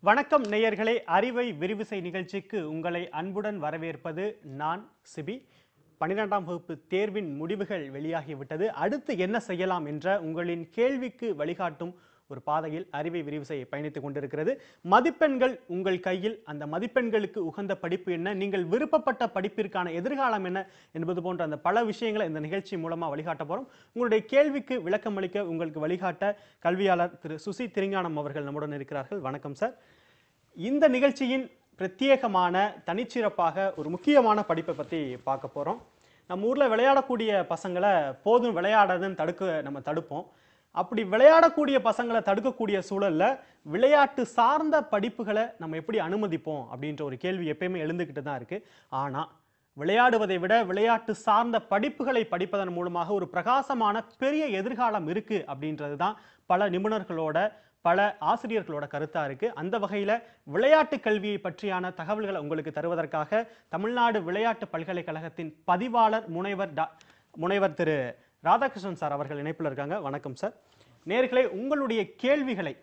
வணக்கம் நேயர்களே, அறிவை விரிவுசை நிகழ்ச்சிக்கு உங்களை அன்புடன் வரவேற்பது நான் சிபி. 12ஆம் வகுப்பு தேர்வின் முடிவுகள் வெளியாகிவிட்டது. அடுத்து என்ன செய்யலாம் என்ற உங்களின் கேள்விக்கு வழிகாட்டும் ஒரு பாதையில் அறிவை விரிவுசை பயணித்துக் கொண்டிருக்கிறது. மதிப்பெண்கள் உங்கள் கையில். அந்த மதிப்பெண்களுக்கு உகந்த படிப்பு என்ன, நீங்கள் விருப்பப்பட்ட படிப்பிற்கான எதிர்காலம் என்ன என்பது போன்ற அந்த பல விஷயங்களை இந்த நிகழ்ச்சி மூலமா வழிகாட்ட போறோம். உங்களுடைய கேள்விக்கு விளக்கம் அளிக்க உங்களுக்கு வழிகாட்ட கல்வியாளர் திரு சுசி திருஞானம் அவர்கள் நம்முடன் இருக்கிறார்கள். வணக்கம் சார். இந்த நிகழ்ச்சியின் பிரத்யேகமான தனிச்சிறப்பாக ஒரு முக்கியமான படிப்பை பற்றி பார்க்க போகிறோம். நம்ம ஊரில் விளையாடக்கூடிய பசங்களை போதும் விளையாடாதுன்னு நம்ம தடுப்போம். அப்படி விளையாடக்கூடிய பசங்களை தடுக்கக்கூடிய சூழலில் விளையாட்டு சார்ந்த படிப்புகளை நம்ம எப்படி அனுமதிப்போம் அப்படின்ற ஒரு கேள்வி எப்பயுமே எழுந்துக்கிட்டு தான் இருக்குது. ஆனால் விளையாடுவதை விட விளையாட்டு சார்ந்த படிப்புகளை படிப்பதன் மூலமாக ஒரு பிரகாசமான பெரிய எதிர்காலம் இருக்குது அப்படின்றது தான் பல நிபுணர்களோட பல ஆசிரியர்களோட கருத்தா இருக்கு. அந்த வகையில விளையாட்டு கல்வியை பற்றியான தகவல்களை உங்களுக்கு தருவதற்காக தமிழ்நாடு விளையாட்டு பல்கலைக்கழகத்தின் பதிவாளர் முனைவர் திரு ராதாகிருஷ்ணன் சார் அவர்கள் இணைப்பில் இருக்காங்க. வணக்கம் சார். நேயர்களே, உங்களுடைய கேள்விகளை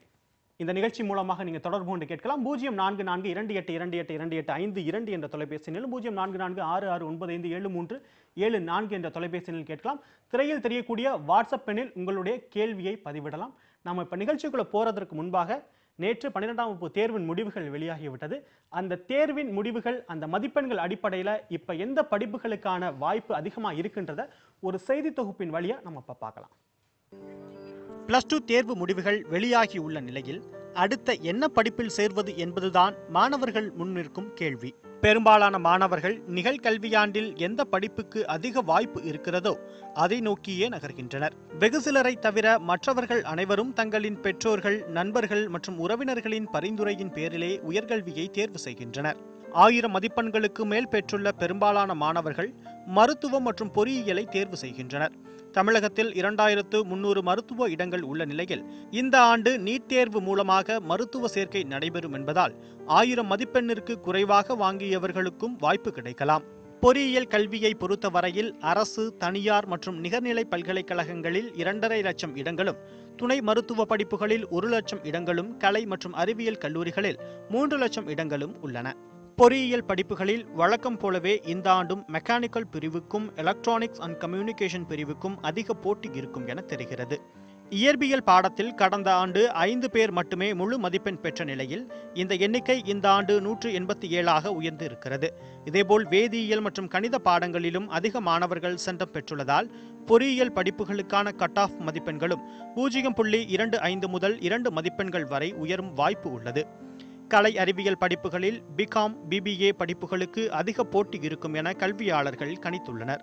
இந்த நிகழ்ச்சி மூலமாக நீங்க தொடர்பு கொண்டு கேட்கலாம். 044282828252 என்ற தொலைபேசி எண்ணிலும் 0446695737 என்ற தொலைபேசி எண்ணில் கேட்கலாம். திரையில் தெரியக்கூடிய வாட்ஸ்அப் எண்ணில் உங்களுடைய கேள்வியை பதிவிடலாம். நம்ம இப்ப நிகழ்ச்சிக்குள்ள போறதற்கு முன்பாக நேற்று 12ஆம் வகுப்பு தேர்வின் முடிவுகள் வெளியாகிவிட்டது. அந்த தேர்வின் முடிவுகள், அந்த மதிப்பெண்கள் அடிப்படையில் இப்ப எந்த படிப்புகளுக்கான வாய்ப்பு அதிகமா இருக்குன்றத ஒரு செய்தி தொகுப்பின் வழியா நம்ம இப்ப பார்க்கலாம். +2 தேர்வு முடிவுகள் வெளியாகி உள்ள நிலையில் அடுத்த என்ன படிப்பில் சேர்வது என்பதுதான் மாணவர்கள் முன்னிற்கும் கேள்வி. பெரும்பாலான மாணவர்கள் நிகழ்கல்வியாண்டில் எந்த படிப்புக்கு அதிக வாய்ப்பு இருக்கிறதோ அதை நோக்கியே நகர்கின்றனர். வெகு சிலரை தவிர மற்றவர்கள் அனைவரும் தங்களின் பெற்றோர்கள், நண்பர்கள் மற்றும் உறவினர்களின் பரிந்துரையின் பேரிலே உயர்கல்வியை தேர்வு செய்கின்றனர். 1000 மதிப்பெண்களுக்கு மேல் பெற்றுள்ள பெரும்பாலான மாணவர்கள் மருத்துவம் மற்றும் பொறியியலை தேர்வு செய்கின்றனர். தமிழகத்தில் 2300 மருத்துவ இடங்கள் உள்ள நிலையில் இந்த ஆண்டு நீட் தேர்வு மூலமாக மருத்துவ சேர்க்கை நடைபெறும் என்பதால் 1000 மதிப்பெண்ணிற்கு குறைவாக வாங்கியவர்களுக்கும் வாய்ப்பு கிடைக்கலாம். பொறியியல் கல்வியை பொறுத்தவரையில் அரசு, தனியார் மற்றும் நிகர்நிலை பல்கலைக்கழகங்களில் 2.5 லட்சம் இடங்களும், துணை மருத்துவ படிப்புகளில் 1 லட்சம் இடங்களும், கலை மற்றும் அறிவியல் கல்லூரிகளில் 3 லட்சம் இடங்களும் உள்ளன. பொறியியல் படிப்புகளில் வழக்கம் போலவே இந்த ஆண்டும் மெக்கானிக்கல் பிரிவுக்கும் எலக்ட்ரானிக்ஸ் அண்ட் கம்யூனிகேஷன் பிரிவுக்கும் அதிக போட்டி இருக்கும் என தெரிகிறது. இயற்பியல் பாடத்தில் கடந்த ஆண்டு 5 பேர் மட்டுமே முழு மதிப்பெண் பெற்ற நிலையில் இந்த எண்ணிக்கை இந்த ஆண்டு 187ஆக உயர்ந்து இருக்கிறது. இதேபோல் வேதியியல் மற்றும் கணித பாடங்களிலும் அதிக மாணவர்கள் சென்டம் பெற்றுள்ளதால் பொறியியல் படிப்புகளுக்கான கட் ஆஃப் மதிப்பெண்களும் 0.25 முதல் 2 மதிப்பெண்கள் வரை உயரும் வாய்ப்பு உள்ளது. கலை அறிவியல் படிப்புகளில் பிகாம், பிபிஏ படிப்புகளுக்கு அதிக போட்டி இருக்கும் என கல்வியாளர்கள் கணித்துள்ளனர்.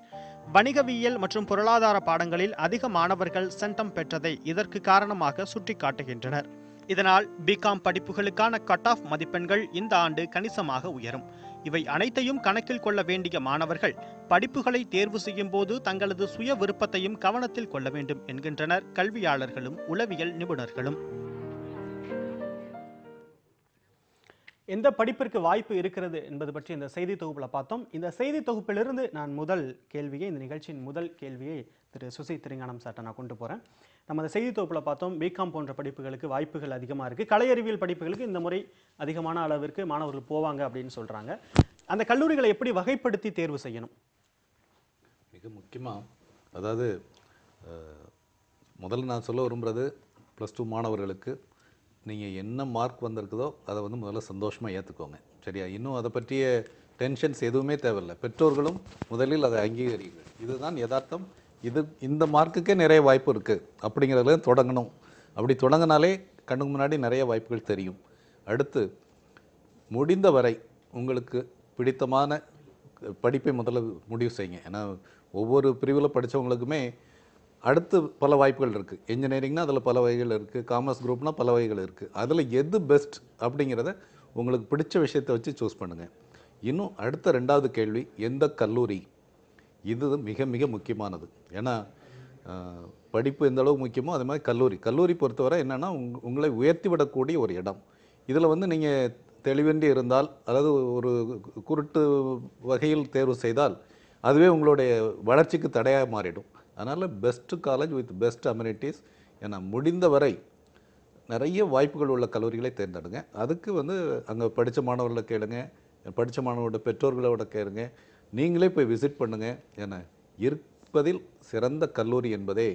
வணிகவியல் மற்றும் பொருளாதார பாடங்களில் அதிக மாணவர்கள் சென்டம் பெற்றதை இதற்கு காரணமாக சுட்டிக்காட்டுகின்றனர். இதனால் பிகாம் படிப்புகளுக்கான கட் ஆஃப் மதிப்பெண்கள் இந்த ஆண்டு கணிசமாக உயரும். இவை அனைத்தையும் கணக்கில் கொள்ள வேண்டிய மாணவர்கள் படிப்புகளை தேர்வு செய்யும் போது தங்களது சுய விருப்பத்தையும் கவனத்தில் கொள்ள வேண்டும் என்கின்றனர் கல்வியாளர்களும் உளவியல் நிபுணர்களும். எந்த படிப்பிற்கு வாய்ப்பு இருக்கிறது என்பது பற்றி இந்த செய்தி தொகுப்பில் பார்த்தோம். இந்த செய்தி தொகுப்பிலிருந்து நான் இந்த நிகழ்ச்சியின் முதல் கேள்வியை திரு சுசி திருஞானம் சார்ட்ட நான் கொண்டு போகிறேன். நம்ம அந்த செய்தி தொகுப்பில் பார்த்தோம், பிகாம் போன்ற படிப்புகளுக்கு வாய்ப்புகள் அதிகமாக இருக்குது. கலை அறிவியல் படிப்புகளுக்கு இந்த முறை அதிகமான அளவிற்கு மாணவர்கள் போவாங்க அப்படின்னு சொல்கிறாங்க. அந்த கல்லூரிகளை எப்படி வகைப்படுத்தி தேர்வு செய்யணும்? மிக முக்கியமாக, அதாவது முதல்ல நான் சொல்ல விரும்புகிறது, +2 மாணவர்களுக்கு நீங்கள் என்ன மார்க் வந்திருக்குதோ அதை முதல்ல சந்தோஷமாக ஏற்றுக்கோங்க. சரியா? இன்னும் அதை பற்றிய டென்ஷன்ஸ் எதுவுமே தேவையில்லை. பெற்றோர்களும் முதலில் அதை அங்கீகரிங்கள். இதுதான் யதார்த்தம். இந்த மார்க்குக்கே நிறைய வாய்ப்பு இருக்குது அப்படிங்கிறதுல தொடங்கணும். அப்படி தொடங்கினாலே கண்ணுக்கு முன்னாடி நிறைய வாய்ப்புகள் தெரியும். அடுத்து முடிந்த வரை உங்களுக்கு பிடித்தமான படிப்பை முதல்ல முடிவு செய்யுங்க. ஏன்னா ஒவ்வொரு பிரிவில் படித்தவங்களுக்குமே அடுத்து பல வாய்ப்புகள் இருக்குது. இன்ஜினியரிங்னா அதில் பல வகைகள் இருக்குது, காமர்ஸ் குரூப்னால் பல வகைகள் இருக்குது. அதில் எது பெஸ்ட் அப்படிங்கிறத உங்களுக்கு பிடிச்ச விஷயத்தை வச்சு சூஸ் பண்ணுங்கள். இன்னும் அடுத்த 2வது கேள்வி, எந்த கல்லூரி? இது மிக மிக முக்கியமானது. ஏன்னா படிப்பு எந்த அளவுக்கு முக்கியமோ அது மாதிரி கல்லூரி பொறுத்தவரை என்னென்னா உங்களை உயர்த்தி விடக்கூடிய ஒரு இடம். இதில் நீங்கள் தெளிவின்றி இருந்தால், அதாவது ஒரு குருட்டு வகையில் தேர்வு செய்தால் அதுவே உங்களுடைய வளர்ச்சிக்கு தடையாக மாறிடும். அதனால் best college with best amenities. ஏன்னா முடிந்த வரை நிறைய வாய்ப்புகள் உள்ள கல்லூரிகளை தேர்ந்தெடுங்க. அதுக்கு வந்து அங்கே படித்த மாணவர்களை கேளுங்க, படித்த மாணவரோட பெற்றோர்களோட கேளுங்க, நீங்களே போய் விசிட் பண்ணுங்க. ஏன்னா இருப்பதில் சிறந்த கல்லூரி என்பதே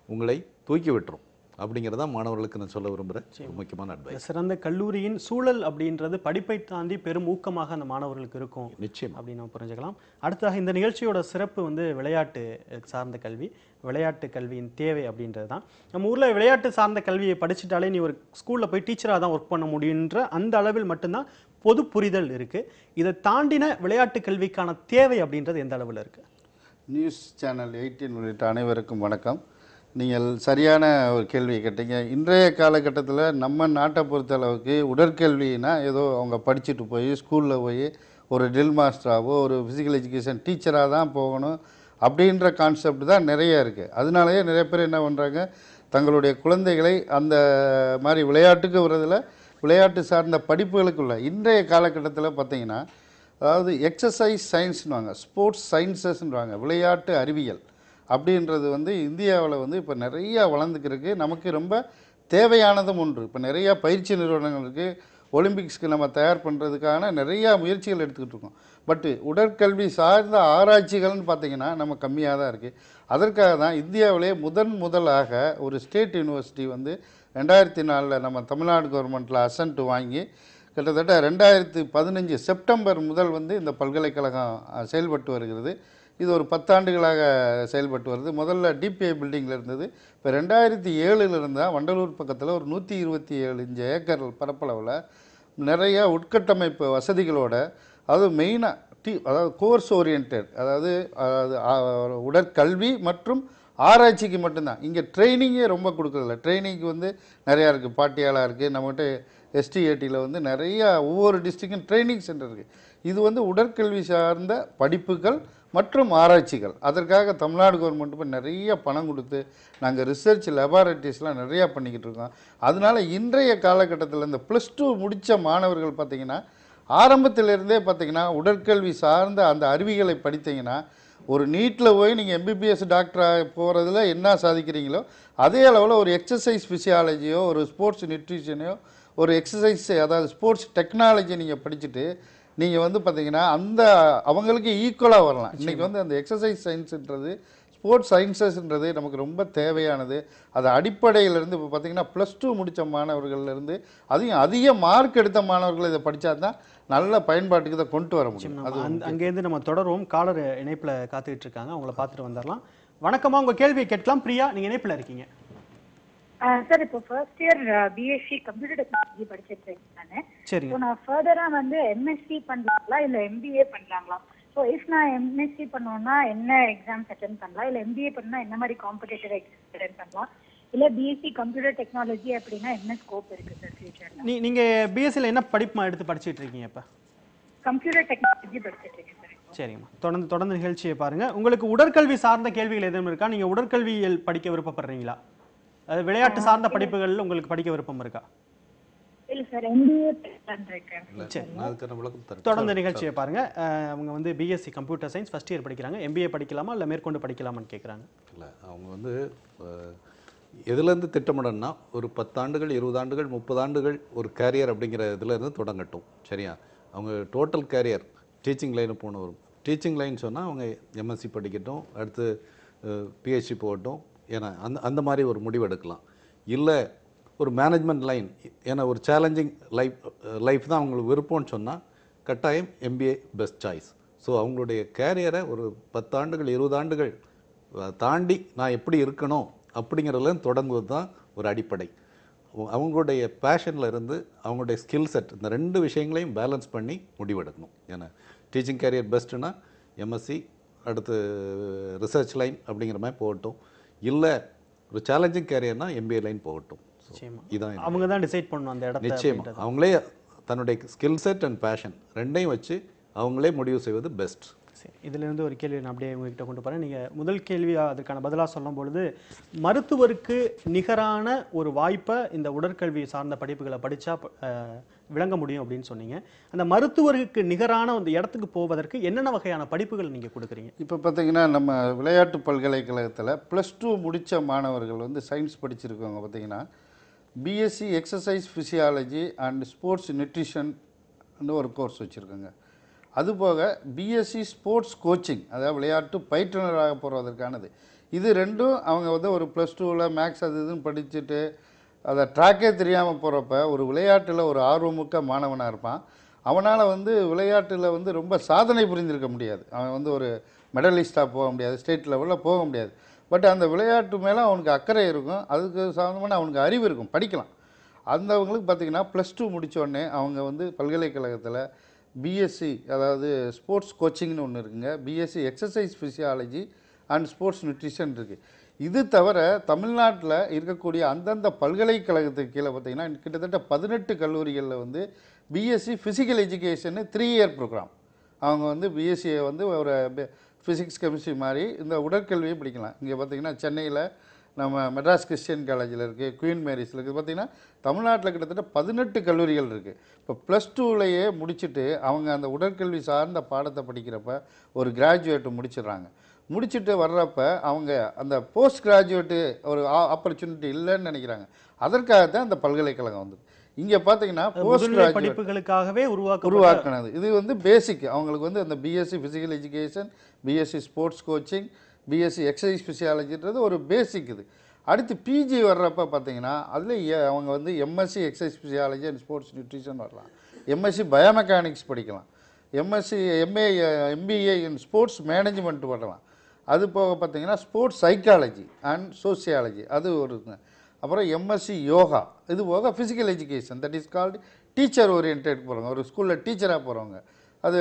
உங்களை தூக்கி விட்டுரும். அப்படிங்கிறதா மாணவர்களுக்கு நான் சொல்ல விரும்புகிறேன். முக்கியமான அட்வைஸ். சிறந்த கல்லூரியின் சூழல் அப்படின்றது படிப்பை தாண்டி பெரும் ஊக்கமாக அந்த மாணவர்களுக்கு இருக்கும் நிச்சயம் அப்படின்னு நம்ம புரிஞ்சுக்கலாம். அடுத்ததாக இந்த நிகழ்ச்சியோட சிறப்பு வந்து விளையாட்டு சார்ந்த கல்வி, விளையாட்டு கல்வியின் தேவை அப்படின்றது தான். நம்ம ஊரில் விளையாட்டு சார்ந்த கல்வியை படிச்சுட்டாலே நீ ஒரு ஸ்கூலில் போய் டீச்சராக தான் ஒர்க் பண்ண முடியுன்ற அந்த அளவில் மட்டும்தான் பொது புரிதல் இருக்குது. இதை தாண்டின விளையாட்டு கல்விக்கான தேவை அப்படின்றது எந்த அளவில் இருக்குது? நியூஸ் சேனல் 18 உள்ளிட்ட அனைவருக்கும் வணக்கம். நீங்கள் சரியான ஒரு கேள்வியை கேட்டீங்க. இன்றைய காலகட்டத்தில் நம்ம நாட்டை பொறுத்த அளவுக்கு உடற்கல்வினா ஏதோ அவங்க படிச்சுட்டு போய் ஸ்கூலில் போய் ஒரு ட்ரில் மாஸ்டராகவோ ஒரு ஃபிசிக்கல் எஜுகேஷன் டீச்சராக தான் போகணும் அப்படின்ற கான்செப்ட் தான் நிறைய இருக்குது. அதனாலேயே நிறைய பேர் என்ன பண்ணுறாங்க, தங்களுடைய குழந்தைகளை அந்த மாதிரி விளையாட்டுக்கு வர்றதில் விளையாட்டு சார்ந்த படிப்புகளுக்குள்ள இன்றைய காலகட்டத்தில் பார்த்திங்கன்னா, அதாவது எக்ஸசைஸ் சயின்ஸ்னுவாங்க, ஸ்போர்ட்ஸ் சயின்சஸ்ன்றாங்க, விளையாட்டு அறிவியல் அப்படின்றது வந்து இந்தியாவில் வந்து இப்போ நிறையா வளர்ந்துக்கிருக்கு. நமக்கு ரொம்ப தேவையானதும் ஒன்று. இப்போ நிறையா பயிற்சி நிறுவனங்கள் இருக்குது. ஒலிம்பிக்ஸ்க்கு நம்ம தயார் பண்ணுறதுக்கான நிறையா முயற்சிகள் எடுத்துக்கிட்டு இருக்கோம். பட்டு உடற்கல்வி சார்ந்த ஆராய்ச்சிகள்னு பார்த்திங்கன்னா நம்ம கம்மியாக தான் இருக்குது. அதற்காக தான் இந்தியாவிலே முதலாக ஒரு ஸ்டேட் யூனிவர்சிட்டி வந்து 2004 நம்ம தமிழ்நாடு கவர்மெண்ட்டில் அசன்ட் வாங்கி கிட்டத்தட்ட 2015 செப்டம்பர் முதல் வந்து இந்த பல்கலைக்கழகம் செயல்பட்டு வருகிறது. இது ஒரு 10 ஆண்டுகளாக செயல்பட்டு வருது. முதல்ல டிபிஐ பில்டிங்கில் இருந்தது. இப்போ 2007 இருந்தால் வண்டலூர் பக்கத்தில் ஒரு 127 ஏக்கர் பரப்பளவில் நிறையா உட்கட்டமைப்பு வசதிகளோட, அதாவது மெயினாக அதாவது கோர்ஸ் ஓரியன்ட், அதாவது உடற்கல்வி மற்றும் ஆராய்ச்சிக்கு மட்டும்தான். இங்கே ட்ரைனிங்கே ரொம்ப கொடுக்குறதில்ல. ட்ரைனிங்க்கு வந்து நிறையா இருக்குது. பாட்டியாலாக இருக்குது, நம்மகிட்ட எஸ்டிஏடியில் வந்து நிறையா ஒவ்வொரு டிஸ்ட்ரிக்டும் ட்ரைனிங் சென்டர் இருக்குது. இது வந்து உடற்கல்வி சார்ந்த படிப்புகள் மற்றும் ஆராய்ச்சிகள். அதற்காக தமிழ்நாடு கவர்மெண்ட் இப்போ நிறைய பணம் கொடுத்து நாங்கள் ரிசர்ச் லெபார்ட்டரிஸ்லாம் நிறையா பண்ணிக்கிட்டு இருக்கோம். அதனால் இன்றைய காலகட்டத்தில் இந்த +2 முடித்த மாணவர்கள் பார்த்திங்கன்னா, ஆரம்பத்திலிருந்தே பார்த்திங்கன்னா உடற்கல்வி சார்ந்த அந்த அறிவிகளை படித்தீங்கன்னா, ஒரு நீட்டில் போய் நீங்கள் எம்பிபிஎஸ் டாக்டராக போகிறதுல என்ன சாதிக்கிறீங்களோ அதே அளவில் ஒரு எக்ஸசைஸ் ஃபிசியாலஜியோ ஒரு ஸ்போர்ட்ஸ் நியூட்ரிஷனையோ ஒரு எக்ஸசைஸ் அதாவது ஸ்போர்ட்ஸ் டெக்னாலஜி நீங்கள் படிச்சுட்டு நீங்கள் வந்து பார்த்தீங்கன்னா அந்த அவங்களுக்கு ஈக்குவலாக வரலாம். இன்றைக்கி வந்து அந்த எக்ஸசைஸ் சயின்ஸுன்றது ஸ்போர்ட்ஸ் சயின்சஸ்ன்றது நமக்கு ரொம்ப தேவையானது. அது அடிப்படையிலேருந்து இப்போ பார்த்திங்கன்னா +2 முடித்த மாணவர்கள்லேருந்து அதையும் அதிக மார்க் எடுத்த மாணவர்கள் இதை படித்தா தான் நல்ல பயன்பாட்டுக்கு இதை கொண்டு வர முடியும். அது அங்கேருந்து நம்ம தொடரும். காலர் இணைப்பில் காத்துக்கிட்டு இருக்காங்க, அவங்கள பார்த்துட்டு வந்துடலாம். வணக்கமா, உங்கள் கேள்வியை கேட்கலாம். பிரியா, நீங்கள் இணைப்பில் இருக்கீங்க. சார், இப்போ first year BSc computer technology படிச்சிட்டு இருக்கேன். சரி, நான் ஃபர்தரா வந்து எம்எஸ்சி பண்ணலாங்களா இல்ல எம்பிஏ பண்ணலாங்களா? ஸோ இஃப் நான் எம்எஸ்சி பண்ணோம்னா என்ன எக்ஸாம்ஸ் அட்டென்ட் பண்ணலாம், இல்ல எம்பிஏ பண்ணா என்ன மாதிரி காம்படிட்டிவ் எக்ஸாம் அட்டென்ட் பண்ணலாம், இல்ல பிஎஸ்சி கம்ப்யூட்டர் டெக்னாலஜி அப்படின்னா என்ன ஸ்கோப் இருக்கு சார் ஃபியூச்சர்ல? நீங்க பிஎஸ்சியில் என்ன படிப்பு எடுத்து படிச்சுட்டு இருக்கீங்க? இப்போ கம்ப்யூட்டர் டெக்னாலஜி படிச்சிட்டு இருக்கேன் சார். சரிங்கம்மா, தொடர்ந்து நிகழ்ச்சியை பாருங்க. உங்களுக்கு உடற்கல்வி சார்ந்த கேள்விகள் எதுவும் இருக்கா? நீங்க உடற்கல்வியில் படிக்க விருப்பப்படுறீங்களா? அது விளையாட்டு சார்ந்த படிப்புகளில் உங்களுக்கு படிக்க விருப்பம் இருக்கா? இல்ல சார், எம்பிஏ பண்றேன். தொடர்ந்து நிகழ்ச்சியை பாருங்க. அவங்க வந்து BSc computer science first year படிக்கிறாங்க. எம்பிஏ படிக்கலாமா இல்லை மேற்கொண்டு படிக்கலாமான்னு கேட்குறாங்க. இல்லை, அவங்க வந்து எதுலேருந்து திட்டமிடணும்னா ஒரு 10 ஆண்டுகள் 20 ஆண்டுகள் 30 ஆண்டுகள் ஒரு கேரியர் அப்படிங்கிற இதுலேருந்து தொடங்கட்டும். சரியா? அவங்க டோட்டல் கேரியர் டீச்சிங் லைனு போன வரும். டீச்சிங் லைன் சொன்னால் அவங்க எம்எஸ்சி படிக்கட்டும், அடுத்து பிஹெச்டி போகட்டும். ஏன்னா அந்த மாதிரி ஒரு முடிவு எடுக்கலாம். இல்லை ஒரு மேனேஜ்மெண்ட் லைன், ஏன்னா ஒரு சேலஞ்சிங் லைஃப் தான் அவங்களுக்கு விருப்பம்னு சொன்னால் கட்டாயம் எம்பிஏ பெஸ்ட் சாய்ஸ். ஸோ அவங்களுடைய கேரியரை ஒரு 10 ஆண்டுகள் 20 ஆண்டுகள் தாண்டி நான் எப்படி இருக்கணும் அப்படிங்கிறதுலேருந்து தொடங்குவது தான் ஒரு அடிப்படை. அவங்களுடைய பேஷனில் இருந்து அவங்களுடைய ஸ்கில் செட் இந்த 2 விஷயங்களையும் பேலன்ஸ் பண்ணி முடிவெடுக்கணும். ஏன்னா டீச்சிங் கேரியர் பெஸ்ட்டுன்னா எம்எஸ்சி, அடுத்து ரிசர்ச் லைன் அப்படிங்கிற மாதிரி போகட்டும். இல்லை ஒரு சேலஞ்சிங் கேரியர்னா எம்பிஏ லைன் போகட்டும். இதான் அவங்க தான் டிசைட் பண்ணணும் அந்த இடத்தை. நிச்சயமாக அவங்களே தன்னுடைய ஸ்கில் செட் அண்ட் பேஷன் ரெண்டையும் வச்சு அவங்களே முடிவு செய்வது பெஸ்ட். சரி, இதிலிருந்து ஒரு கேள்வி நான் அப்படியே உங்ககிட்ட கொண்டு போகிறேன். நீங்கள் முதல் கேள்வியாக அதுக்கான பதிலாக சொல்லும் பொழுது மருத்துவருக்கு நிகரான ஒரு வாய்ப்பை இந்த உடற்கல்வி சார்ந்த படிப்புகளை படித்தா விளங்க முடியும் அப்படின்னு சொன்னீங்க. அந்த மருத்துவருக்கு நிகரான அந்த இடத்துக்கு போவதற்கு என்னென்ன வகையான படிப்புகள் நீங்கள் கொடுக்குறீங்க? இப்போ பார்த்தீங்கன்னா நம்ம விளையாட்டு பல்கலைக்கழகத்தில் +2 முடித்த மாணவர்கள் வந்து சயின்ஸ் படிச்சிருக்கவங்க பார்த்தீங்கன்னா BSc exercise physiology and sports nutrition ஒரு கோர்ஸ் வச்சுருக்காங்க. அதுபோக பிஎஸ்சி ஸ்போர்ட்ஸ் கோச்சிங், அதாவது விளையாட்டு பயிற்றுனராக போகிறதற்கானது. இது ரெண்டும் அவங்க வந்து ஒரு +2ல் மேக்ஸ் அது இதுன்னு படிச்சுட்டு அதை ட்ராக்கே தெரியாமல் போகிறப்ப ஒரு விளையாட்டில் ஒரு ஆர்வமுக்க மாணவனாக இருப்பான். அவனால் வந்து விளையாட்டில் வந்து ரொம்ப சாதனை புரிந்திருக்க முடியாது. அவன் வந்து ஒரு மெடலிஸ்ட்டாக போக முடியாது, ஸ்டேட் லெவலில் போக முடியாது. பட் அந்த விளையாட்டு மேலே அவனுக்கு அக்கறை இருக்கும், அதுக்கு சம்மந்தமான அவனுக்கு அறிவு இருக்கும், படிக்கலாம். அந்தவங்களுக்கு பார்த்திங்கன்னா +2 முடித்தோடனே அவங்க வந்து பல்கலைக்கழகத்தில் பிஎஸ்சி, அதாவது ஸ்போர்ட்ஸ் கோச்சிங்னு ஒன்று இருக்குங்க, BSc exercise physiology and sports nutrition இருக்குது. இது தவிர தமிழ்நாட்டில் இருக்கக்கூடிய அந்தந்த பல்கலைக்கழகத்துக்கு கீழே பார்த்திங்கன்னா கிட்டத்தட்ட 18 கல்லூரிகளில் வந்து பிஎஸ்சி ஃபிசிக்கல் எஜுகேஷன்னு 3 இயர் ப்ரோக்ராம். அவங்க வந்து பிஎஸ்சியை வந்து ஒரு ஃபிசிக்ஸ் கெமிஸ்ட்ரி மாதிரி இந்த உடற்கல்வியை படிக்கலாம். இங்கே பார்த்திங்கன்னா சென்னையில் நம்ம மெட்ராஸ் கிறிஸ்டியன் காலேஜில் இருக்குது, குயின் மேரிஸில் இருக்குது. பார்த்திங்கன்னா தமிழ்நாட்டில் கிட்டத்தட்ட 18 கல்லூரிகள் இருக்குது. இப்போ +2லையே முடிச்சுட்டு அவங்க அந்த உடற்கல்வி சார்ந்த பாடத்தை படிக்கிறப்ப ஒரு கிராஜுவேட்டு முடிச்சிடுறாங்க. முடிச்சுட்டு வர்றப்ப அவங்க அந்த போஸ்ட் கிராஜுவேட்டு ஒரு ஆப்பர்ச்சுனிட்டி இல்லைன்னு நினைக்கிறாங்க. அதற்காகத்தான் அந்த பல்கலைக்கழகம் வந்து இங்கே பார்த்தீங்கன்னா போஸ்ட் கிராஜுவேட் படிப்புகளுக்காகவே உருவாக்குனது. இது வந்து பேசிக். அவங்களுக்கு வந்து அந்த BSc physical education, BSc sports coaching, BSc exercise ஃபிசியாலஜின்றது ஒரு பேசிக். இது அடுத்து பிஜி வர்றப்ப பார்த்தீங்கன்னா அதில் அவங்க வந்து MSc exercise physiology and sports nutrition வரலாம், எம்எஸ்சி பயோமெக்கானிக்ஸ் படிக்கலாம், MSc MBA in sports management வரலாம். அது போக பார்த்தீங்கன்னா ஸ்போர்ட்ஸ் சைக்காலஜி அண்ட் சோசியாலஜி அது ஒரு இருக்குங்க. அப்புறம் எம்எஸ்சி யோகா. இது போக physical education, that is called teacher oriented போகிறவங்க, ஒரு ஸ்கூலில் டீச்சராக போகிறவங்க. அது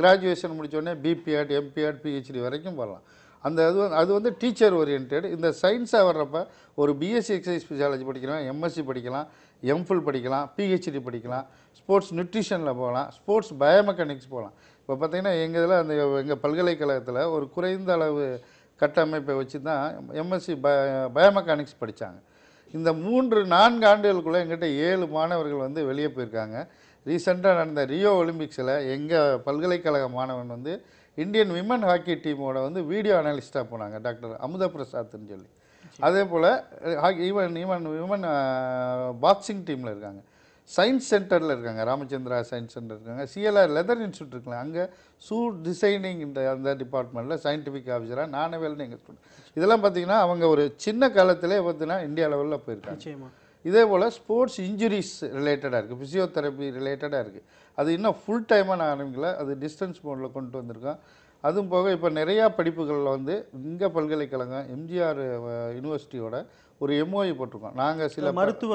கிராஜுவேஷன் முடித்தோடனே பிபிஎட், எம்பிஎட், பிஹெச்டி வரைக்கும் போகலாம். அந்த அது வந்து டீச்சர் ஓரியன்ட். இந்த சயின்ஸாக வர்றப்ப ஒரு பிஎஸ்சி எக்ஸசைஸ் ஃபிசியாலஜி படிக்கலாம், எம்எஸ்சி படிக்கலாம், எம்ஃபில் படிக்கலாம், பிஹெச்டி படிக்கலாம், ஸ்போர்ட்ஸ் நியூட்ரிஷனில் போகலாம், ஸ்போர்ட்ஸ் பயோமெக்கானிக்ஸ் போகலாம். இப்போ பார்த்திங்கன்னா எங்கள் இதில் அந்த எங்கள் பல்கலைக்கழகத்தில் ஒரு குறைந்த அளவு கட்டமைப்பை வச்சு தான் எம்எஸ்சி பயோமெக்கானிக்ஸ் படித்தாங்க. இந்த 3-4 ஆண்டுகளுக்குள்ளே எங்கிட்ட 7 மாணவர்கள் வந்து வெளியே போயிருக்காங்க. ரீசெண்டாக நடந்த ரியோ ஒலிம்பிக்ஸில் எங்கள் பல்கலைக்கழக மாணவன் வந்து இந்தியன் விமன் ஹாக்கி டீமோட வந்து வீடியோ அனலிஸ்ட்டாக போனாங்க, டாக்டர் அமுத பிரசாத்னு சொல்லி. அதே போல் விமன் பாக்ஸிங் டீமில் இருக்காங்க, சயின்ஸ் சென்டரில் இருக்காங்க, ராமச்சந்திரா சயின்ஸ் சென்டர் இருக்காங்க, சிஎல்ஆர் லெதர் இன்ஸ்டியூட் இருக்காங்க, அங்கே ஷூ டிசைனிங் அந்த டிபார்ட்மெண்ட்டில் சயின்டிஃபிக் ஆஃபீஸராக நானவேல்னு எங்கள் ஸ்டூடெண்ட். இதெல்லாம் பார்த்திங்கன்னா அவங்க ஒரு சின்ன காலத்திலே பார்த்தீங்கன்னா இந்தியா லெவலில் போயிருக்காங்க. இதே போல் ஸ்போர்ட்ஸ் இன்ஜுரிஸ் ரிலேட்டடாக இருக்குது, ஃபிசியோதெரப்பி ரிலேட்டடாக இருக்குது. அது இன்னும் ஃபுல் டைமாக நான் ஆரம்பிக்கல, அது டிஸ்டன்ஸ் மோடில் கொண்டு வந்திருக்கோம். அதுவும் போக இப்போ நிறையா படிப்புகளில் வந்து இங்கே பல்கலைக்கழகம் எம்ஜிஆர் யூனிவர்சிட்டியோட ஒரு எம்ஓஇ போட்டிருக்கோம். நாங்கள் சில மருத்துவ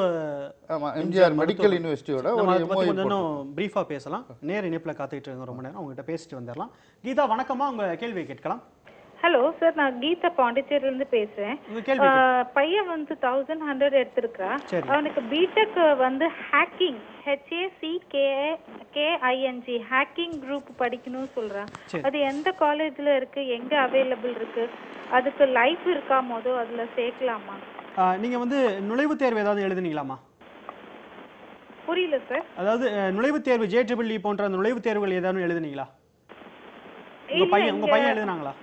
எம்ஜிஆர் மெடிக்கல் யூனிவர்சிட்டியோட ஒரு எம்ஓஇ போட்டிருக்கோம். பிரீஃபாக பேசலாம், நேர் இணைப்பில் காத்துக்கிட்டு இருங்க, ரொம்ப நேரம் உங்ககிட்ட பேசிட்டு வந்துடலாம். கீதா வணக்கமா, உங்கள் கேள்வியை கேட்கலாம். ஹலோ சார், நான் கீதா பாண்டிச்சேரியிலேருந்து பேசுகிறேன். பையன் வந்து 1100 எடுத்திருக்கா. அவனுக்கு பிடெக் வந்து ஹேக்கிங் HACKING ஹேக்கிங் குரூப் படிக்கணும்னு சொல்கிறான். அது எந்த காலேஜில் இருக்குது, எங்கே அவைலபிள் இருக்குது, அதுக்கு லைஃப் இருக்கா, மொதல் அதில் சேர்க்கலாமா? நீங்கள் வந்து நுழைவுத் தேர்வு ஏதாவது எழுதுனீங்களாமா? புரியல சார். அதாவது நுழைவுத் தேர்வு JEE போன்ற நுழைவுத் தேர்வுகள் ஏதாவது எழுதுனீங்களா? உங்கள் பையன் எழுதுனாங்களா?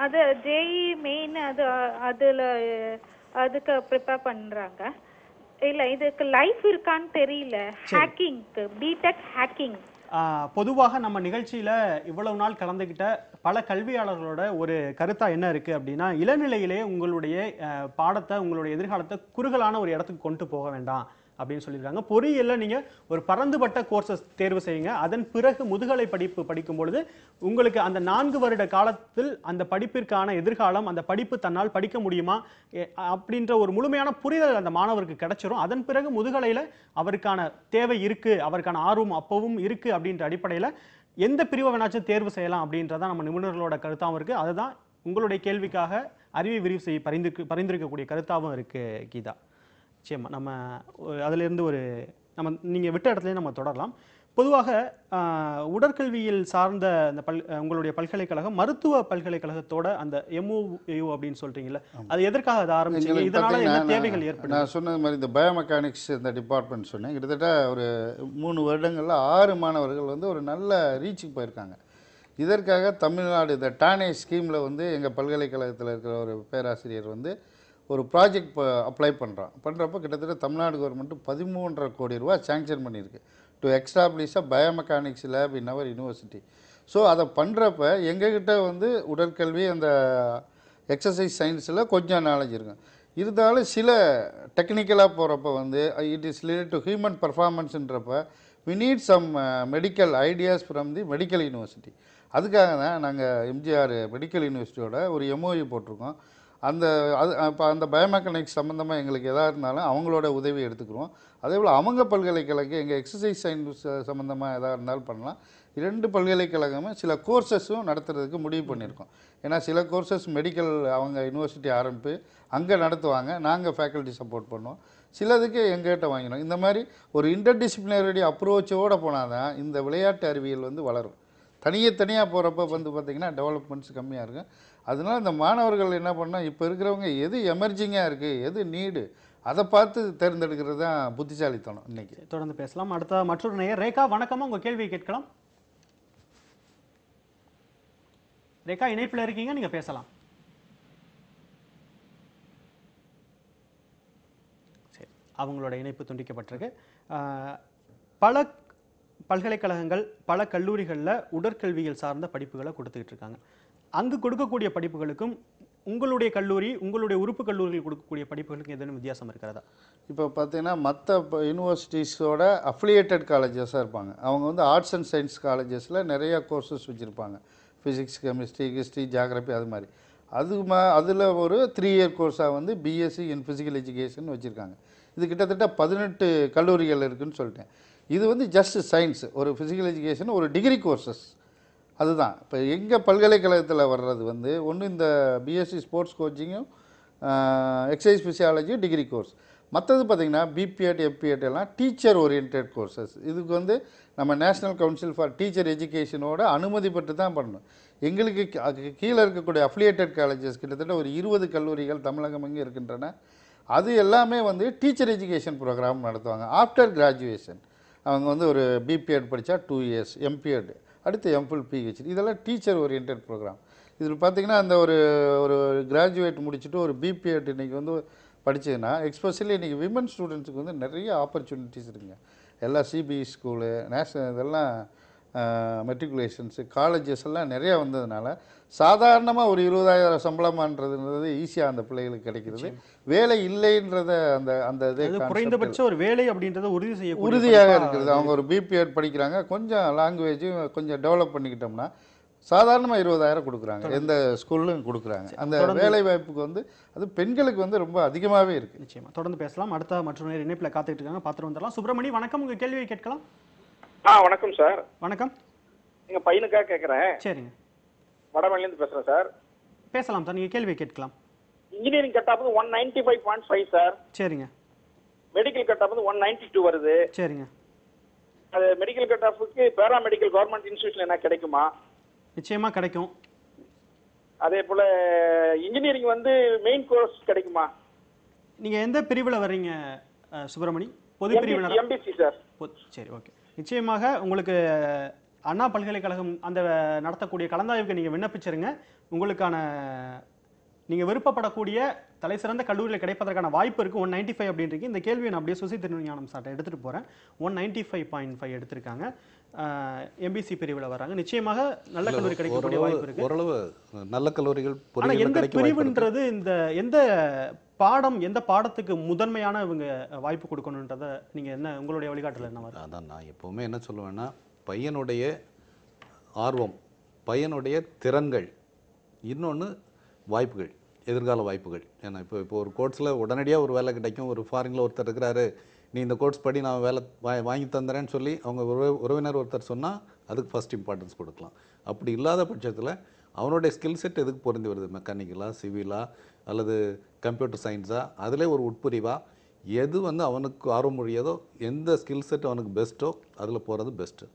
அது JEE மெயின், அதுக்கு ப்ரிப்பேர் பண்ணுறாங்க. இல்லை, இதுக்கு லைஃப் இருக்கான்னு தெரியல. ஹேக்கிங்க்கு பிடெக் ஹேக்கிங். பொதுவாக நம்ம நிகழ்ச்சியில் இவ்வளவு நாள் கலந்துக்கிட்ட பல கல்வியாளர்களோட ஒரு கருத்தாக என்ன இருக்குது அப்படின்னா, இளநிலையிலே உங்களுடைய பாடத்தை, உங்களுடைய எதிர்காலத்தை குறுகலான ஒரு இடத்துக்கு கொண்டு போக வேண்டாம் அப்படின்னு சொல்லியிருக்காங்க. பொறியியலில் நீங்கள் ஒரு பரந்துபட்ட கோர்ஸஸ் தேர்வு செய்யுங்க, அதன் பிறகு முதுகலை படிப்பு படிக்கும் பொழுது உங்களுக்கு அந்த 4 வருட காலத்தில் அந்த படிப்பிற்கான எதிர்காலம், அந்த படிப்பு தன்னால் படிக்க முடியுமா அப்படின்ற ஒரு முழுமையான புரிதல் அந்த மாணவருக்கு கிடைச்சிரும். அதன் பிறகு முதுகலையில் அவருக்கான தேவை இருக்குது, அவருக்கான ஆர்வம் அப்பவும் இருக்குது அப்படின்ற அடிப்படையில் எந்த பிரிவை வேணாச்சும் தேர்வு செய்யலாம் அப்படின்றதான் நம்ம நிபுணர்களோட கருத்தாகவும் இருக்குது. அதுதான் உங்களுடைய கேள்விக்காக அறிவை விரிவு செய்ய பரிந்துரைக்கக்கூடிய கருத்தாகவும் இருக்குது கீதா. நிச்சயமா நம்ம அதிலிருந்து நீங்கள் விட்ட இடத்துலேயே நம்ம தொடரலாம். பொதுவாக உடற்கல்வியில் சார்ந்த அந்த உங்களுடைய பல்கலைக்கழகம் மருத்துவ பல்கலைக்கழகத்தோட அந்த MOU அப்படின்னு சொல்றீங்கல்ல, அது எதற்காக அதை ஆரம்பிச்சீங்க? இதனால என்ன தேவைகள் ஏற்படும்? நான் சொன்னது மாதிரி இந்த பயோமெக்கானிக்ஸ் இந்த டிபார்ட்மெண்ட் சொன்னேன். கிட்டத்தட்ட ஒரு 3 வருடங்களில் 6 மாணவர்கள் வந்து ஒரு நல்ல ரீச்சுக்கு போயிருக்காங்க. இதற்காக தமிழ்நாடு இந்த டானே ஸ்கீமில் வந்து எங்கள் பல்கலைக்கழகத்தில் இருக்கிற ஒரு பேராசிரியர் வந்து ஒரு ப்ராஜெக்ட் அப்ளை பண்ணுறப்போ கிட்டத்தட்ட தமிழ்நாடு கவர்மெண்ட்டு 13.5 கோடி ரூபா சேங்ஷன் பண்ணியிருக்கு to establish a biomechanics lab in our university. So அதை பண்ணுறப்ப எங்ககிட்ட வந்து உடற்கல்வி அந்த எக்ஸசைஸ் சயின்ஸில் கொஞ்சம் நாலேஜ் இருக்கும். இருந்தாலும் சில டெக்னிக்கலாக போகிறப்ப வந்து it is related to human பர்ஃபார்மன்ஸுன்றப்ப we need some medical ideas from the medical university. அதுக்காக தான் நாங்கள் எம்ஜிஆர் மெடிக்கல் யூனிவர்சிட்டியோட ஒரு எம்ஓயு போட்டிருக்கோம். இப்போ அந்த பயோமெக்கானிக்ஸ் சம்மந்தமாக எங்களுக்கு எதாக இருந்தாலும் அவங்களோட உதவி எடுத்துக்கிறோம். அதே போல் அவங்க பல்கலைக்கழகம் எங்கள் எக்ஸசைஸ் சயின்ஸ் சம்மந்தமாக எதாக இருந்தாலும் பண்ணலாம். 2 பல்கலைக்கழகமும் சில கோர்சஸும் நடத்துறதுக்கு முடிவு பண்ணியிருக்கோம். ஏன்னா சில கோர்சஸ் மெடிக்கல் அவங்க யூனிவர்சிட்டி ஆரம்பித்து அங்கே நடத்துவாங்க, நாங்கள் ஃபேக்கல்ட்டி சப்போர்ட் பண்ணுவோம். சிலதுக்கு எங்ககிட்ட வாங்கினோம். இந்த மாதிரி ஒரு இன்டர்டிசிப்ளினரி அப்ரோச்சோடு போனால் தான் இந்த விளையாட்டு அறிவியல் வந்து வளரும். தனியாக போகிறப்ப வந்து பார்த்திங்கன்னா டெவலப்மெண்ட்ஸ் கம்மியாக இருக்கும். அதனால் இந்த மாணவர்கள் என்ன பண்ணால் இப்போ இருக்கிறவங்க எது எமர்ஜிங்காக இருக்குது, எது நீடு, அதை பார்த்து தேர்ந்தெடுக்கிறது தான் புத்திசாலித்தனம். இன்றைக்கி தொடர்ந்து பேசலாம். அடுத்த மற்றொரு நேயர் ரேகா, வணக்கமா, உங்கள் கேள்வியை கேட்கலாம். ரேகா இணைப்பில் இருக்கீங்க, நீங்கள் பேசலாம். சரி, அவங்களோட இணைப்பு துண்டிக்கப்பட்டிருக்கு. பல பல்கலைக்கழகங்கள் பல கல்லூரிகளில் உடற்கல்வியல் சார்ந்த படிப்புகளை கொடுத்துக்கிட்டு இருக்காங்க. அங்கு கொடுக்கக்கூடிய படிப்புகளுக்கும் உங்களுடைய கல்லூரி, உங்களுடைய உறுப்பு கல்லூரிகள் கொடுக்கக்கூடிய படிப்புகளுக்கு எதுவும் வித்தியாசம் இருக்கிறதா? இப்போ பார்த்தீங்கன்னா மற்ற யூனிவர்சிட்டிஸோட அஃபிலியேட்டட் காலேஜஸாக இருப்பாங்க. அவங்க வந்து ஆர்ட்ஸ் அண்ட் சயின்ஸ் காலேஜஸில் நிறையா கோர்சஸ் வச்சுருப்பாங்க. ஃபிசிக்ஸ், கெமிஸ்ட்ரி, ஹிஸ்ட்ரி, ஜியாகிரபி அது மாதிரி. அதில் ஒரு 3 இயர் கோர்ஸாக வந்து பிஎஸ்சி இன் ஃபிசிக்கல் எஜுகேஷன் வச்சுருக்காங்க. இது கிட்டத்தட்ட 18 கல்லூரிகள் இருக்குதுன்னு சொல்லிட்டேன். இது வந்து ஜஸ்ட் சயின்ஸ், ஒரு ஃபிசிக்கல் எஜுகேஷன், ஒரு டிகிரி கோர்சஸ். அதுதான் இப்போ எங்கள் பல்கலைக்கழகத்தில் வர்றது வந்து ஒன்று இந்த பிஎஸ்சி ஸ்போர்ட்ஸ் கோச்சிங்கும் எக்ஸசைஸ் ஃபிசியாலஜி டிகிரி கோர்ஸ். மற்றது பார்த்திங்கன்னா பிபிஎட், எம்பிஎட் எல்லாம் டீச்சர் ஓரியன்ட் கோர்சஸ். இதுக்கு வந்து நம்ம நேஷ்னல் கவுன்சில் ஃபார் டீச்சர் எஜுகேஷனோட அனுமதி பெற்று தான் பண்ணணும். எங்களுக்கு கீழே இருக்கக்கூடிய அஃபிலியேட்டட் காலேஜஸ் கிட்டத்தட்ட ஒரு 20 கல்லூரிகள் தமிழகம் இங்கே இருக்கின்றன. அது எல்லாமே வந்து டீச்சர் எஜுகேஷன் ப்ரோக்ராம் நடத்துவாங்க. ஆஃப்டர் கிராஜுவேஷன் அவங்க வந்து ஒரு பிபிஎட் படித்தா 2 இயர்ஸ், எம்பிஎட் அடுத்து எம்ஃபில், பிஹெச்டி, இதெல்லாம் டீச்சர் ஓரியன்ட் ப்ரோக்ராம். இதில் பார்த்திங்கன்னா அந்த ஒரு கிராஜுவேட் முடிச்சுட்டு ஒரு பிபிஎட் இன்றைக்கி வந்து படித்ததுன்னா எக்ஸ்பெஷலி இன்றைக்கி விமன் ஸ்டூடெண்ட்ஸுக்கு வந்து நிறைய ஆப்பர்ச்சுனிட்டிஸ் இருக்குங்க. எல்லா சிபிஎஸ் ஸ்கூலு, நேஷனல், இதெல்லாம் மெட்ரிகுலேஷன்ஸு, காலேஜஸ் எல்லாம் நிறையா வந்ததுனால சாதாரணமாக ஒரு 20,000 சம்பளமானது ஈஸியாக அந்த பிள்ளைகளுக்கு கிடைக்கிறது. வேலை இல்லைன்றத அந்த குறைந்தபட்சம் ஒரு வேலை அப்படின்றத உறுதியாக இருக்கிறது. அவங்க ஒரு பிபிஎட் படிக்கிறாங்க, கொஞ்சம் லாங்குவேஜும் கொஞ்சம் டெவலப் பண்ணிக்கிட்டோம்னா சாதாரணமாக 20,000 கொடுக்குறாங்க. எந்த ஸ்கூல்லும் கொடுக்குறாங்க. அந்த வேலை வாய்ப்புக்கு வந்து அது பெண்களுக்கு வந்து ரொம்ப அதிகமாகவே இருக்குது. நிச்சயமாக தொடர்ந்து பேசலாம். அடுத்த மற்றொரு இணைப்பில் காத்துக்கிட்டு இருக்காங்க, பார்த்துட்டு வந்துடலாம். சுப்பிரமணி, வணக்கம், உங்கள் கேள்வியை கேட்கலாம். வணக்கம் சார். வணக்கம். எங்கள் பையனுக்காக கேட்குறேன். சரிங்க, வடமல்லேருந்து பேசுகிறேன் சார். பேசலாம் சார், நீங்கள் கேள்வியை கேட்கலாம். Engineering cut off 195.5 sir. சரிங்க. மெடிக்கல் கட் ஆஃப் 192 வருது. சரிங்க. அது மெடிக்கல் கட் ஆஃபுக்கு பேராமெடிக்கல் கவர்மெண்ட் இன்ஸ்டியூஷன் என்ன கிடைக்குமா? நிச்சயமா கிடைக்கும். அதே போல இன்ஜினியரிங் வந்து மெயின் கோர்ஸ் கிடைக்குமா? நீங்க எந்த பிரிவில் வர்றீங்க சுப்பிரமணி? பொது பிரிவில்? MBC sir. சரி, ஓகே. நிச்சயமாக உங்களுக்கு அண்ணா பல்கலைக்கழகம் அந்த நடத்தக்கூடிய கலந்தாய்வுக்கு நீங்கள் விண்ணப்பிச்சிருங்க. உங்களுக்கான நீங்கள் விருப்பப்படக்கூடிய தலை சிறந்த கல்லூரியில் கிடைப்பதற்கான வாய்ப்பு இருக்குது. 195 அப்படின்றீங்க. இந்த கேள்வியை நான் அப்படியே சுசி திருஞானம் சார்ட்ட எடுத்துகிட்டு போகிறேன். 195.5 எடுத்திருக்காங்க. எம்பிசி பிரிவில் வராங்க. நிச்சயமாக நல்ல கல்லூரி கிடைக்கக்கூடிய வாய்ப்பு இருக்குது. ஓரளவு நல்ல கல்லூரிகள். ஆனால் எந்த பிரிவுன்றது, இந்த எந்த பாடம், எந்த பாடத்துக்கு முதன்மையான இவங்க வாய்ப்பு கொடுக்கணுன்றதை நீங்கள் என்ன, உங்களுடைய வழிகாட்டில் என்ன வரும்? அதான் நான் எப்போவுமே என்ன சொல்லுவேன்னா, பையனுடைய ஆர்வம், பையனுடைய திறன்கள், இன்னொன்று வாய்ப்புகள், எதிர்கால வாய்ப்புகள். ஏன்னா இப்போ ஒரு கோர்ஸில் உடனடியாக ஒரு வேலை கிடைக்கும். ஒரு ஃபாரினில் ஒருத்தர் இருக்கிறாரு, நீ இந்த கோர்ஸ் படி நான் வேலை வாங்கி தந்துறேன்னு சொல்லி அவங்க உறவினர் ஒருத்தர் சொன்னால் அதுக்கு ஃபஸ்ட் இம்பார்ட்டன்ஸ் கொடுக்கலாம். அப்படி இல்லாத பட்சத்தில் அவனுடைய ஸ்கில் செட் எதுக்கு பொருந்தி வருது, மெக்கானிக்கலா, சிவிலா அல்லது கம்ப்யூட்டர் சயின்ஸா, அதிலே ஒரு உட்பிரிவா, எது வந்து அவனுக்கு ஆர்வம் முடியாதோ, எந்த ஸ்கில் செட் அவனுக்கு பெஸ்ட்டோ அதில் போகிறது பெஸ்ட்டு.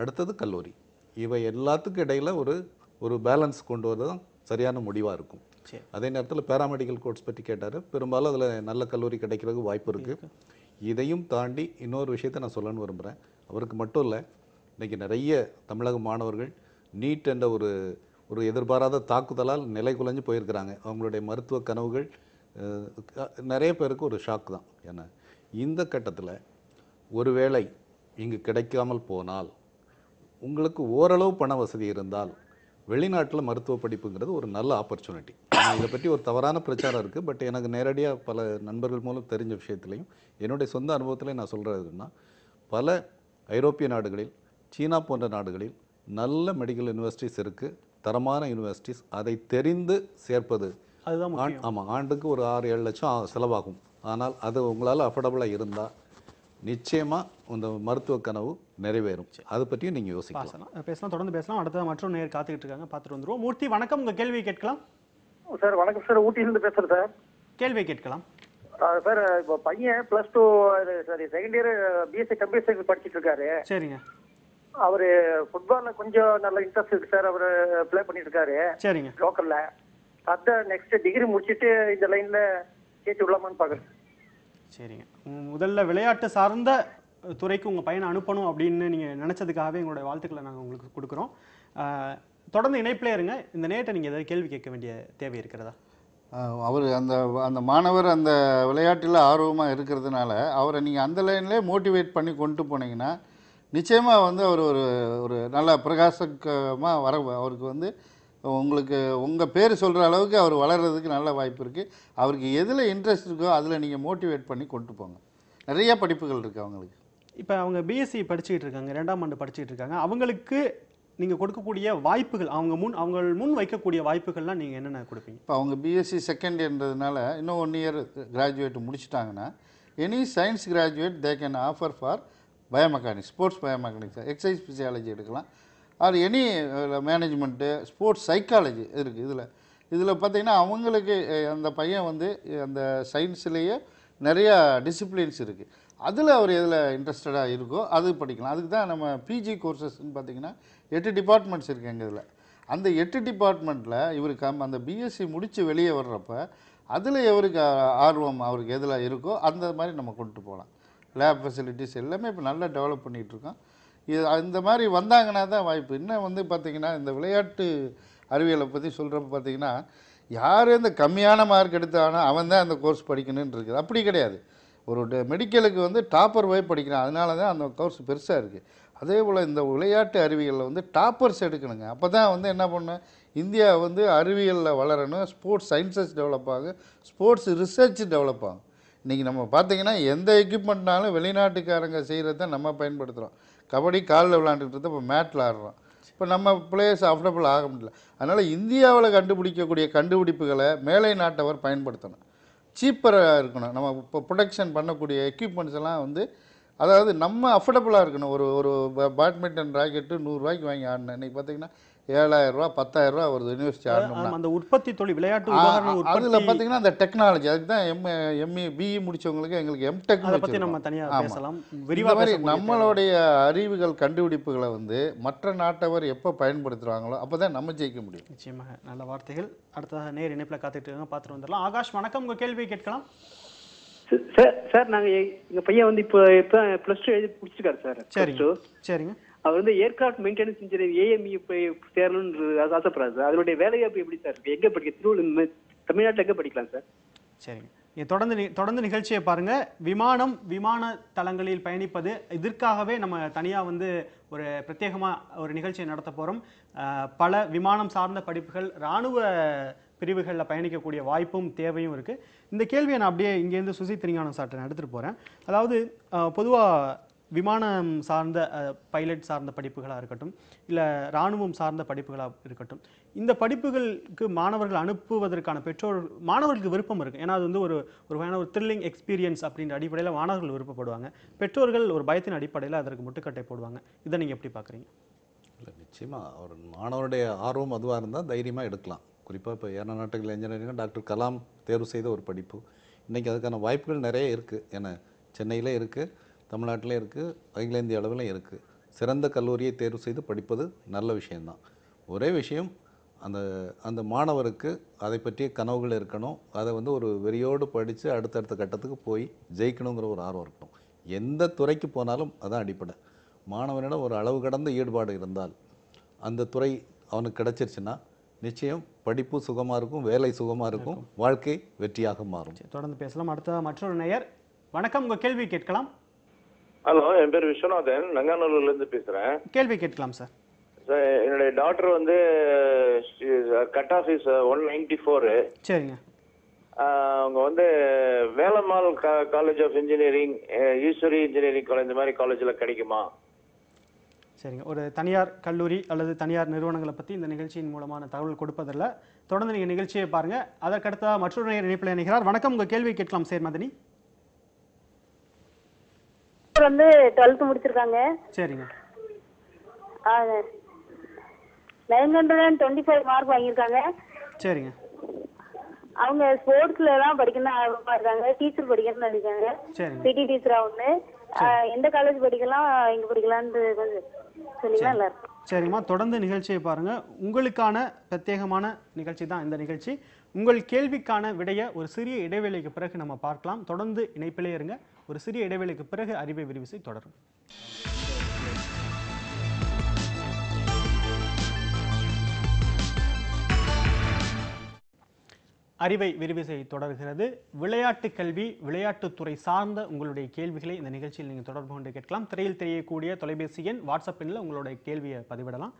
அடுத்தது கல்லூரி. இவை எல்லாத்துக்கும் இடையில் ஒரு பேலன்ஸ் கொண்டு வரது தான் சரியான முடிவாக இருக்கும். அதே நேரத்தில் பேராமெடிக்கல் கோர்ஸ் பற்றி கேட்டார். பெரும்பாலும் அதில் நல்ல கல்லூரி கிடைக்கிறதுக்கு வாய்ப்பு இருக்குது. இதையும் தாண்டி இன்னொரு விஷயத்தை நான் சொல்லணும்னு விரும்புகிறேன். அவருக்கு மட்டும் இல்லை, இன்றைக்கி நிறைய தமிழக மாணவர்கள் நீட் என்ற ஒரு எதிர்பாராத தாக்குதலால் நிலை குலைஞ்சு போயிருக்கிறாங்க. அவங்களுடைய மருத்துவ கனவுகள் நிறைய பேருக்கு ஒரு ஷாக் தான். ஏன்னா இந்த கட்டத்தில் ஒருவேளை இங்கு கிடைக்காமல் போனால் உங்களுக்கு ஓரளவு பண வசதி இருந்தால் வெளிநாட்டில் மருத்துவ படிப்புங்கிறது ஒரு நல்ல ஆப்பர்ச்சுனிட்டி. இதை பற்றி ஒரு தவறான பிரச்சாரம் இருக்குது. பட் எனக்கு நேரடியாக பல நண்பர்கள் மூலம் தெரிஞ்ச விஷயத்துலையும் என்னுடைய சொந்த அனுபவத்திலையும் நான் சொல்கிறதுன்னா, பல ஐரோப்பிய நாடுகளில், சீனா போன்ற நாடுகளில் நல்ல மெடிக்கல் யூனிவர்சிட்டிஸ் இருக்குது, தரமான யூனிவர்சிட்டிஸ். அதை தெரிந்து சேர்ப்பது அதுதான் ஆமாம், ஆண்டுக்கு ஒரு 6-7 லட்சம் செலவாகும். ஆனால் அது உங்களால் அஃபோர்டபுளாக இருந்தால் நிச்சயமாக இந்த மருத்துவ கனவு நிறைவேறும். அதை பற்றியும் நீங்கள் யோசிக்கலாம். பேசலாம், தொடர்ந்து பேசலாம். அடுத்தது மற்றொரு நேர் காத்துக்கிட்டு இருக்காங்க, பார்த்துட்டு வந்துருவோம். மூர்த்தி வணக்கம், உங்கள் கேள்வியை கேட்கலாம். சார் வணக்கம் சார், ஊட்டியிலிருந்து பேசுகிறேன் சார். கேள்வியை கேட்கலாம் சார். இப்போ பையன் +2 sorry second year BSc computer science படிச்சுட்டு இருக்காரு. சரிங்க. அவரு ஃபுட்பால்ல கொஞ்சம் நல்ல இன்ட்ரெஸ்ட் இருக்கு சார். அவரு ப்ளே பண்ணிட்டு இருக்காரு. சரிங்க. லோக்கல்ல. அதான் நெக்ஸ்ட் டிகிரி முடிச்சிட்டு இந்த லைன்ல சேர்த்து விடலாமான்னு பாக்குறேன். சரிங்க. முதல்ல விளையாட்டு சார்ந்த துறைக்கு உங்கள் பையனை அனுப்பணும் அப்படின்னு நீங்கள் நினச்சதுக்காகவே எங்களுடைய வாழ்த்துக்களை நாங்கள் உங்களுக்கு கொடுக்குறோம். தொடர்ந்து இணைப்பிலே இருங்க. இந்த நேரத்தை நீங்கள் ஏதாவது கேள்வி கேட்க வேண்டிய தேவை இருக்கிறதா? அவர் அந்த மாணவர் அந்த விளையாட்டில் ஆர்வமாக இருக்கிறதுனால அவரை நீங்கள் அந்த லைன்லேயே மோட்டிவேட் பண்ணி கொண்டு போனீங்கன்னா நிச்சயமாக வந்து அவர் ஒரு நல்ல பிரகாசமாக அவருக்கு வந்து உங்களுக்கு உங்கள் பேர் சொல்கிற அளவுக்கு அவர் வளர்கிறதுக்கு நல்ல வாய்ப்பு இருக்குது. அவருக்கு எதில் இன்ட்ரெஸ்ட் இருக்கோ அதில் நீங்கள் மோட்டிவேட் பண்ணி கொண்டு போங்க. நிறைய படிப்புகள் இருக்குது அவங்களுக்கு. இப்போ அவங்க பிஎஸ்சி படிச்சுக்கிட்டு இருக்காங்க, 2ஆம் ஆண்டு படிச்சுக்கிட்டு இருக்காங்க. அவங்களுக்கு நீங்கள் கொடுக்கக்கூடிய வாய்ப்புகள், அவங்க முன் வைக்கக்கூடிய வாய்ப்புகள்லாம் நீங்கள் என்னென்ன கொடுப்பீங்க? இப்போ அவங்க பிஎஸ்சி செகண்ட் இயர்ன்றதுனால இன்னும் 1 இயர் கிராஜுவேட் முடிச்சிட்டாங்கன்னா any science graduate they can offer for biomechanics, sports biomechanics, exercise physiology எடுக்கலாம். Or any management, sports psychology இருக்குது. இதில் பார்த்திங்கன்னா அவங்களுக்கு அந்த பையன் வந்து அந்த சயின்ஸ்லேயே நிறையா டிசிப்ளின்ஸ் இருக்குது. அதில் அவர் எதில் இன்ட்ரெஸ்டடாக இருக்கோ அது படிக்கலாம். அதுக்கு தான் நம்ம பிஜி கோர்சஸ்ன்னு பார்த்திங்கன்னா 8 டிபார்ட்மெண்ட்ஸ் இருக்குது எங்கள் இதில். அந்த 8 டிபார்ட்மெண்ட்டில் இவருக்கு அந்த பிஎஸ்சி முடித்து வெளியே வர்றப்ப அதில் எவருக்கு ஆர்வம் அவருக்கு எதில் இருக்கோ அந்த மாதிரி நம்ம கொண்டு போகலாம். லேப் ஃபெசிலிட்டிஸ் எல்லாமே இப்போ நல்லா டெவலப் பண்ணிகிட்ருக்கோம். இது இந்த மாதிரி வந்தாங்கன்னா தான் வாய்ப்பு. இன்னும் வந்து பார்த்திங்கன்னா இந்த விளையாட்டு அறிவியலை பற்றி சொல்கிறப்ப பார்த்திங்கன்னா யார் இந்த கம்மியான மார்க் எடுத்தானோ அவன் தான் அந்த கோர்ஸ் படிக்கணுன்னு இருக்குது. அப்படி கிடையாது. ஒரு மெடிக்கலுக்கு வந்து டாப்பர் போய் படிக்கிறான், அதனால தான் அந்த கோர்ஸ் பெருசாக இருக்குது. அதே போல் இந்த விளையாட்டு அறிவியலில் வந்து டாப்பர்ஸ் எடுக்கணுங்க. அப்போ தான் வந்து என்ன பண்ணணும், இந்தியா வந்து அறிவியலில் வளரணும், ஸ்போர்ட்ஸ் சயின்சஸ் டெவலப் ஆகும், ஸ்போர்ட்ஸ் ரிசர்ச் டெவலப் ஆகும். இன்றைக்கி நம்ம பார்த்திங்கன்னா எந்த எக்யூப்மெண்ட்னாலும் வெளிநாட்டுக்காரங்க செய்கிறது தான் நம்ம பயன்படுத்துகிறோம். கபடி காலில் விளாண்டுட்டு இப்போ மேட்டில் ஆடுறோம். இப்போ நம்ம பிளேயர்ஸ் அஃபோர்டபுள் ஆக முடியல. அதனால் இந்தியாவில் கண்டுபிடிக்கக்கூடிய கண்டுபிடிப்புகளை மேலை நாட்டவர் பயன்படுத்தணும், சீப்பராக இருக்கணும். நம்ம இப்போ ப்ரொடக்ஷன் பண்ணக்கூடிய எக்யூப்மெண்ட்ஸ் எல்லாம் வந்து அதாவது நம்ம அஃபோர்டபுளாக இருக்கணும். ஒரு பேட்மிண்டன் ராக்கெட்டு 100 ரூபாய்க்கு வாங்கி ஆடினேன். இன்றைக்கி பார்த்திங்கன்னா 7,000 ரூபா 10,000 ரூபா வருது யூனிவர்சிட்டி ஆடணும்னா. அந்த உற்பத்தி தொழில் விளையாட்டு அதில் பார்த்தீங்கன்னா அந்த டெக்னாலஜி அதுக்கு தான் எம்ஏ பிஇ முடிச்சவங்களுக்கு எங்களுக்கு எம்டெக் பற்றி நம்ம தனியாக பேசலாம். இந்த மாதிரி நம்மளுடைய அறிவுகள் கண்டுபிடிப்புகளை வந்து மற்ற நாட்டவர் எப்போ பயன்படுத்துகிறாங்களோ அப்போ தான் நம்ம ஜெயிக்க முடியும். நிச்சயமாக நல்ல வார்த்தைகள். அடுத்த நேர் இணைப்பில் காத்துட்டு இருக்காங்க, பார்த்துட்டு வந்துடலாம். ஆகாஷ் வணக்கம், உங்கள் கேள்வியை கேட்கலாம். சார் நாங்கள் எங்கள் பையன் வந்து இப்போ +2 எழுதி முடிச்சிருக்காரு சார். சரிங்க. சரிங்க. அவர் வந்து ஏர்கிராஃப்ட் மெயின்டெனன்ஸ் இன்ஜினியர் ஏஎம்இ போய் சேரணும்னு ஆசைப்படுறாரு சார். அதனுடைய வேலைவாய்ப்பு எப்படி சார், எங்கே படிக்க திருவள்ளூர் தமிழ்நாட்டில் எங்கே படிக்கலாம் சார்? சரிங்க. தொடர்ந்து நிகழ்ச்சியை பாருங்க. விமான தளங்களில் பயணிப்பது இதற்காகவே நம்ம தனியாக வந்து ஒரு பிரத்யேகமாக ஒரு நிகழ்ச்சியை நடத்த போகிறோம். பல விமானம் சார்ந்த படிப்புகள், இராணுவ பிரிவுகளில் பயணிக்கக்கூடிய வாய்ப்பும் தேவையும் இருக்குது. இந்த கேள்வியை நான் அப்படியே இங்கேருந்து சுசி திரிஞானம் சார்ட்ட நான் எடுத்துகிட்டு போகிறேன். அதாவது பொதுவாக விமானம் சார்ந்த பைலட் சார்ந்த படிப்புகளாக இருக்கட்டும், இல்லை இராணுவம் சார்ந்த படிப்புகளாக இருக்கட்டும், இந்த படிப்புகளுக்கு மாணவர்கள் அனுப்புவதற்கான மாணவர்களுக்கு விருப்பம் இருக்குது. ஏன்னா அது வந்து ஒரு த்ரில்லிங் எக்ஸ்பீரியன்ஸ் அப்படின்ற அடிப்படையில் மாணவர்கள் விருப்பப்படுவாங்க. பெற்றோர்கள் ஒரு பயத்தின் அடிப்படையில் அதற்கு முட்டுக்கட்டை போடுவாங்க. இதை நீங்கள் எப்படி பார்க்குறீங்க? இல்லை, நிச்சயமாக ஒரு மாணவருடைய ஆர்வம் அதுவாக இருந்தால் தைரியமாக எடுக்கலாம். குறிப்பாக இப்போ ஏரோநாட்டிக்கல் இன்ஜினியரிங் டாக்டர் கலாம் தேர்வு செய்த ஒரு படிப்பு. இன்றைக்கி அதுக்கான வாய்ப்புகள் நிறைய இருக்குது. ஏன்னா சென்னையிலே இருக்குது, தமிழ்நாட்டிலே இருக்குது, அகில இந்திய அளவில் இருக்குது. சிறந்த கல்லூரியை தேர்வு செய்து படிப்பது நல்ல விஷயந்தான். ஒரே விஷயம், அந்த மாணவருக்கு அதை பற்றிய கனவுகள் இருக்கணும். அதை வந்து ஒரு வெறியோடு படித்து அடுத்தடுத்த கட்டத்துக்கு போய் ஜெயிக்கணுங்கிற ஒரு ஆர்வம் இருக்கணும். எந்த துறைக்கு போனாலும் அதான் அடிப்படை. மாணவனிடம் ஒரு அளவு கடந்த ஈடுபாடு இருந்தால் அந்த துறை அவனுக்கு கிடச்சிருச்சுன்னா நிச்சயம் படிப்பு சுகமாக இருக்கும், வேலை சுகமாக இருக்கும், வாழ்க்கை வெற்றியாக மாறும். தொடர்ந்து பேசலாம். அடுத்த மற்றொரு நேயர். வணக்கம், உங்க கேள்வி கேட்கலாம். ஹலோ, என் பேர் விஸ்வநாதன், நங்கானூர்லேருந்து பேசுகிறேன். கேள்வி கேட்கலாம் சார். சார், என்னுடைய டாக்டர் வந்து கட் ஆஃப் இஸ் 194. சரிங்க. அவங்க வந்து Velammal college of engineering, Eswari engineering college, இந்த மாதிரி காலேஜில் கிடைக்குமா? சரிங்க. ஒரு தனியார் கல்லூரி அல்லது தனியார் நிறுவனங்களை பற்றி இந்த நிகழ்ச்சியின் மூலமான தகவல் கொடுப்பதில்லை. தொடர்ந்து நீங்கள் நிகழ்ச்சியை பாருங்க. அதற்கடுத்த மற்றொரு நேயர் இணைப்பில் இணைகிறார். வணக்கம், உங்கள் கேள்வி கேட்கலாம் சார். மதனி வந்து 12th முடிச்சிருக்காங்க. சரிங்க. 925 மார்க் வாங்கியிருக்காங்க. சரிங்க. அவங்க ஸ்போர்ட்ஸ்ல எல்லாம் படிக்கணும் ஆர்வமா இருக்காங்க. டீச்சர் படிக்கணும்னு நினைக்காங்க. பிடி டீச்சரா ஒண்ணு. எந்த காலேஜ் படிக்கலாம், எங்க படிக்கலாம்னு கொஞ்சம் சொன்னீங்கன்னா நல்லா இருக்கும். சரிங்கம்மா, தொடர்ந்து நிகழ்ச்சியை பாருங்க. உங்களுக்கான பிரத்யேகமான நிகழ்ச்சி தான் இந்த நிகழ்ச்சி. உங்கள் கேள்விக்கான விடையை ஒரு சிறிய இடைவேளைக்கு பிறகு நம்ம பார்க்கலாம். தொடர்ந்து இணைப்பிலே இருங்க. ஒரு சிறிய இடைவேளைக்கு பிறகு அறிவை விரிவிசை தொடரும். அறிவை விரிவிசை தொடர்கிறது. விளையாட்டு கல்வி, விளையாட்டுத்துறை சார்ந்த உங்களுடைய கேள்விகளை இந்த நிகழ்ச்சியில் நீங்கள் தொடர்பு கொண்டு கேட்கலாம். திரையில் தெரியக்கூடிய தொலைபேசி எண், வாட்ஸ்அப் எண்ணில் உங்களுடைய கேள்வியை பதிவிடலாம்.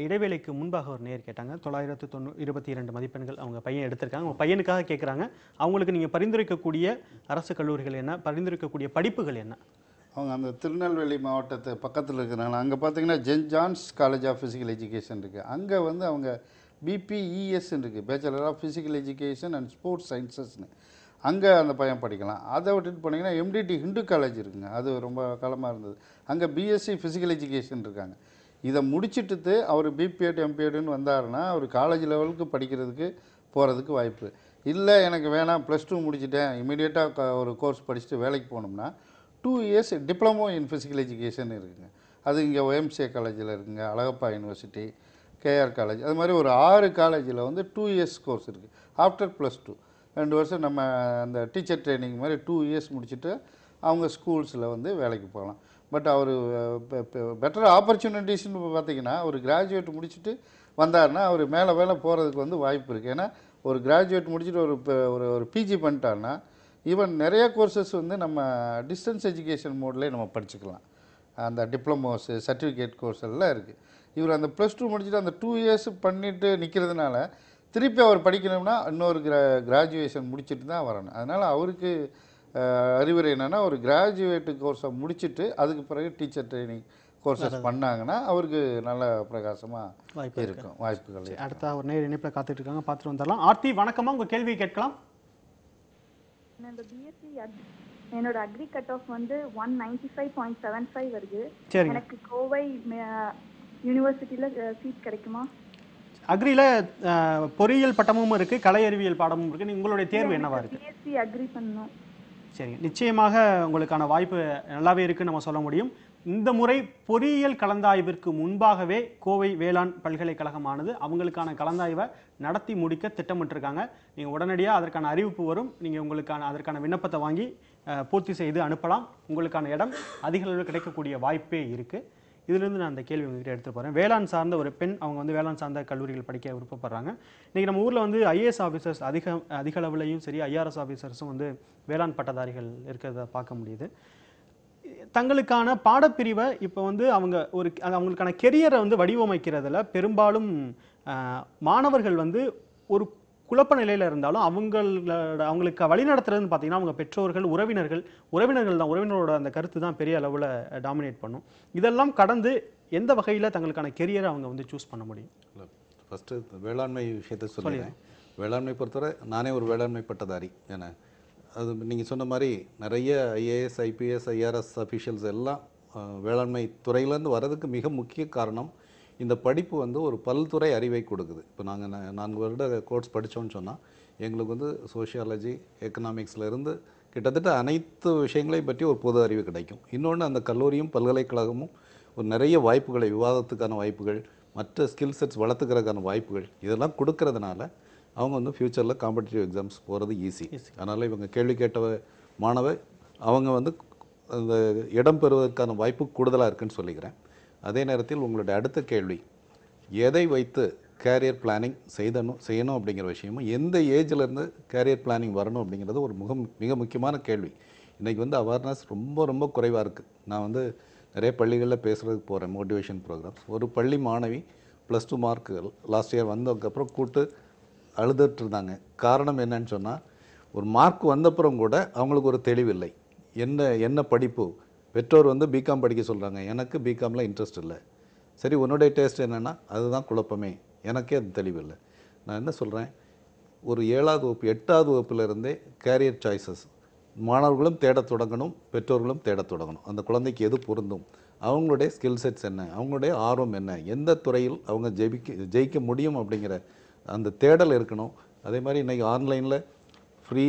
இடைவேளைக்கு முன்பாக ஒரு நேர் கேட்டாங்க. 922 மதிப்பெண்கள் அவங்க பையன் எடுத்திருக்காங்க. அவங்க பையனுக்காக கேட்குறாங்க. அவங்களுக்கு நீங்கள் பரிந்துரைக்கக்கூடிய அரசு கல்லூரிகள் என்ன, பரிந்துரைக்கக்கூடிய படிப்புகள் என்ன? அவங்க அந்த திருநெல்வேலி மாவட்டத்து பக்கத்தில் இருக்கிறாங்க. அங்கே பார்த்தீங்கன்னா Saint John's college of physical education இருக்குது. அங்கே வந்து அவங்க BPES இருக்குது, bachelor of physical education and sports சயின்சஸ்னு. அங்கே அந்த பையன் படிக்கலாம். அதை விட்டுட்டு போனீங்கன்னா MDT ஹிந்து காலேஜ் இருக்குங்க. அது ரொம்ப காலமாக இருந்தது. அங்கே BSc ஃபிசிக்கல் எஜுகேஷன் இருக்காங்க. இதை முடிச்சுட்டு அவர் BPEd MPEdன்னு வந்தாருன்னா அவர் காலேஜ் லெவலுக்கு படிக்கிறதுக்கு போகிறதுக்கு வாய்ப்பு இல்லை. எனக்கு வேணாம், +2 முடிச்சுட்டேன், இமீடியட்டாக ஒரு கோர்ஸ் படிச்சுட்டு வேலைக்கு போனோம்னா 2 years diploma in physical education இருக்குங்க. அது இங்கே OMCA காலேஜில் இருக்குங்க, அழகப்பா யூனிவர்சிட்டி, KR காலேஜ், அது மாதிரி ஒரு 6 காலேஜில் வந்து 2 years கோர்ஸ் இருக்குது. ஆஃப்டர் +2 2 வருஷம் நம்ம அந்த டீச்சர் ட்ரைனிங் மாதிரி 2 years முடிச்சுட்டு அவங்க ஸ்கூல்ஸில் வந்து வேலைக்கு போகலாம். பட் அவர் பெட்டர் ஆப்பர்ச்சுனிட்டிஸ்னு பார்த்தீங்கன்னா ஒரு கிராஜுவேட் முடிச்சுட்டு வந்தாருன்னா அவர் மேலே போகிறதுக்கு வந்து வாய்ப்பு இருக்குது. ஏன்னா ஒரு கிராஜுவேட் முடிச்சுட்டு ஒரு PG பண்ணிட்டாருன்னா ஈவன் நிறைய கோர்சஸ் வந்து நம்ம டிஸ்டன்ஸ் எஜுகேஷன் மோட்லேயே நம்ம படிச்சுக்கலாம். அந்த டிப்ளமோஸு, சர்டிஃபிகேட் கோர்ஸ் எல்லாம் இருக்குது. இவர் அந்த +2 முடிச்சுட்டு அந்த 2 years பண்ணிவிட்டு நிற்கிறதுனால திருப்பி அவர் படிக்கணும்னா இன்னொரு கிராஜுவேஷன் முடிச்சுட்டு தான் வரணும். அதனால் அவருக்கு அறிவுரை என்னென்னா ஒரு கிராஜுவேட்டு கோர்ஸை முடிச்சுட்டு அதுக்கு பிறகு டீச்சர் ட்ரைனிங் கோர்சஸ் பண்ணாங்கன்னா அவருக்கு நல்ல பிரகாசமாக இருக்கும் வாய்ப்புகள். அடுத்த ஒரு நேர் இணைப்பில் காத்துட்டு இருக்காங்க, பார்த்துட்டு வந்துடலாம். ஆர்த்தி, வணக்கமா, உங்கள் கேள்வி கேட்கலாம். என்னோட அக்ரி கட் ஆஃப் வந்து 195.75 வருது. எனக்கு கோவை யூனிவர்சிட்டியில் சீட் கிடைக்குமா? அக்ரியில் பொறியியல் பட்டமும் இருக்குது, கலை அறிவியல் பாடமும் இருக்குது. உங்களுடைய தேர்வு என்னவா இருக்குது? BSc அக்ரி பண்ணணும். சரி, நிச்சயமாக உங்களுக்கான வாய்ப்பு நல்லாவே இருக்குன்னு நம்ம சொல்ல முடியும். இந்த முறை பொறியியல் கலந்தாய்விற்கு முன்பாகவே கோவை வேளாண் பல்கலைக்கழகமானது அவங்களுக்கான கலந்தாய்வை நடத்தி முடிக்க திட்டமிட்டிருக்காங்க. நீங்கள் உடனடியாக அதற்கான அறிவிப்பு வரும். நீங்கள் அதற்கான விண்ணப்பத்தை வாங்கி பூர்த்தி செய்து அனுப்பலாம். உங்களுக்கான இடம் அதிக அளவில் கிடைக்கக்கூடிய வாய்ப்பே இருக்குது. இதிலிருந்து நான் அந்த கேள்வி உங்ககிட்ட எடுத்துகிட்டு போகிறேன். வேளாண் சார்ந்த ஒரு பெண், அவங்க வந்து வேளாண் சார்ந்த கல்லூரிகள் படிக்க விருப்பப்படுறாங்க. இன்றைக்கி நம்ம ஊரில் வந்து IAS ஆஃபீஸர்ஸ் அதிக அளவுலையும் சரி, IRS ஆஃபீஸர்ஸும் வந்து வேளாண் பட்டதாரிகள் இருக்கிறத பார்க்க முடியுது. தங்களுக்கான பாடப்பிரிவை இப்போ வந்து அவங்களுக்கான கெரியரை வந்து வடிவமைக்கிறதுல பெரும்பாலும் மாணவர்கள் வந்து ஒரு குழப்ப நிலையில் இருந்தாலும் அவங்களுக்கு வழிநடத்துறதுன்னு பார்த்தீங்கன்னா அவங்க பெற்றோர்கள், உறவினரோட அந்த கருத்து தான் பெரிய அளவில் டாமினேட் பண்ணும். இதெல்லாம் கடந்து எந்த வகையில் தங்களுக்கான கெரியரை அவங்க வந்து சூஸ் பண்ண முடியும்? இல்லை, ஃபஸ்ட்டு வேளாண்மை விஷயத்தை சொல்லிடுறேன். வேளாண்மை பொறுத்தவரை நானே ஒரு வேளாண்மை பட்டதாரி. ஏன்னா அது நீங்கள் சொன்ன மாதிரி நிறைய IAS, IPS, IRS அஃபிஷியல்ஸ் எல்லாம் வேளாண்மை துறையிலேருந்து வர்றதுக்கு மிக முக்கிய காரணம் இந்த படிப்பு வந்து ஒரு பல்துறை அறிவை கொடுக்குது. இப்போ நாங்கள் 4 வருட கோர்ஸ் படித்தோன்னு சொன்னால் எங்களுக்கு வந்து சோஷியாலஜி, எக்கனாமிக்ஸ்லேருந்து கிட்டத்தட்ட அனைத்து விஷயங்களையும் பற்றி ஒரு பொது அறிவு கிடைக்கும். இன்னொன்று அந்த கல்லூரியும் பல்கலைக்கழகமும் ஒரு நிறைய வாய்ப்புகளை, விவாதத்துக்கான வாய்ப்புகள், மற்ற ஸ்கில் செட்ஸ் வளர்த்துக்கிறதுக்கான வாய்ப்புகள் இதெல்லாம் கொடுக்கறதுனால அவங்க வந்து ஃப்யூச்சரில் காம்படிட்டிவ் எக்ஸாம்ஸ் போகிறது ஈஸி. அதனால் இவங்க கேள்வி கேட்ட மாணவர் அவங்க வந்து அந்த இடம் பெறுவதற்கான வாய்ப்பு கூடுதலாக இருக்குன்னு சொல்லிக்கிறேன். அதே நேரத்தில் உங்களுடைய அடுத்த கேள்வி, எதை வைத்து கேரியர் பிளானிங் செய்யணும் அப்படிங்கிற விஷயமும், எந்த ஏஜ்லேருந்து கேரியர் பிளானிங் வரணும் அப்படிங்கிறது ஒரு மிக முக்கியமான கேள்வி. இன்றைக்கி வந்து அவேர்னஸ் ரொம்ப ரொம்ப குறைவாக இருக்குது. நான் வந்து நிறைய பள்ளிகளில் பேசுகிறதுக்கு போகிறேன், மோட்டிவேஷன் ப்ரோக்ராம்ஸ். ஒரு பள்ளி மாணவி +2 மார்க் லாஸ்ட் இயர் வந்ததுக்கப்புறம் கூப்பிட்டு அழுதுட்டு இருந்தாங்க. காரணம் என்னன்னு சொன்னால், ஒரு மார்க் வந்தப்புறம் கூட அவங்களுக்கு ஒரு தெளிவில்லை. என்ன படிப்பு, பெற்றோர் வந்து பிகாம் படிக்க சொல்கிறாங்க, எனக்கு பிகாமில் இன்ட்ரெஸ்ட் இல்லை. சரி, உன்னுடைய டேஸ்ட் என்னென்னா அதுதான் குழப்பமே, எனக்கே அது தெளிவில்லை. நான் என்ன சொல்கிறேன், ஒரு 7வது வகுப்பு 8வது வகுப்புலேருந்தே கேரியர் சாய்ஸஸ் மாணவர்களும் தேடத் தொடங்கணும், பெற்றோர்களும் தேடத் தொடங்கணும். அந்த குழந்தைக்கு எது பொருந்தும், அவங்களுடைய ஸ்கில் செட்ஸ் என்ன, அவங்களுடைய ஆர்வம் என்ன, எந்த துறையில் அவங்க ஜெயிக்க முடியும் அப்படிங்கிற அந்த தேடல் இருக்கணும். அதே மாதிரி இன்றைக்கி ஆன்லைனில் ஃப்ரீ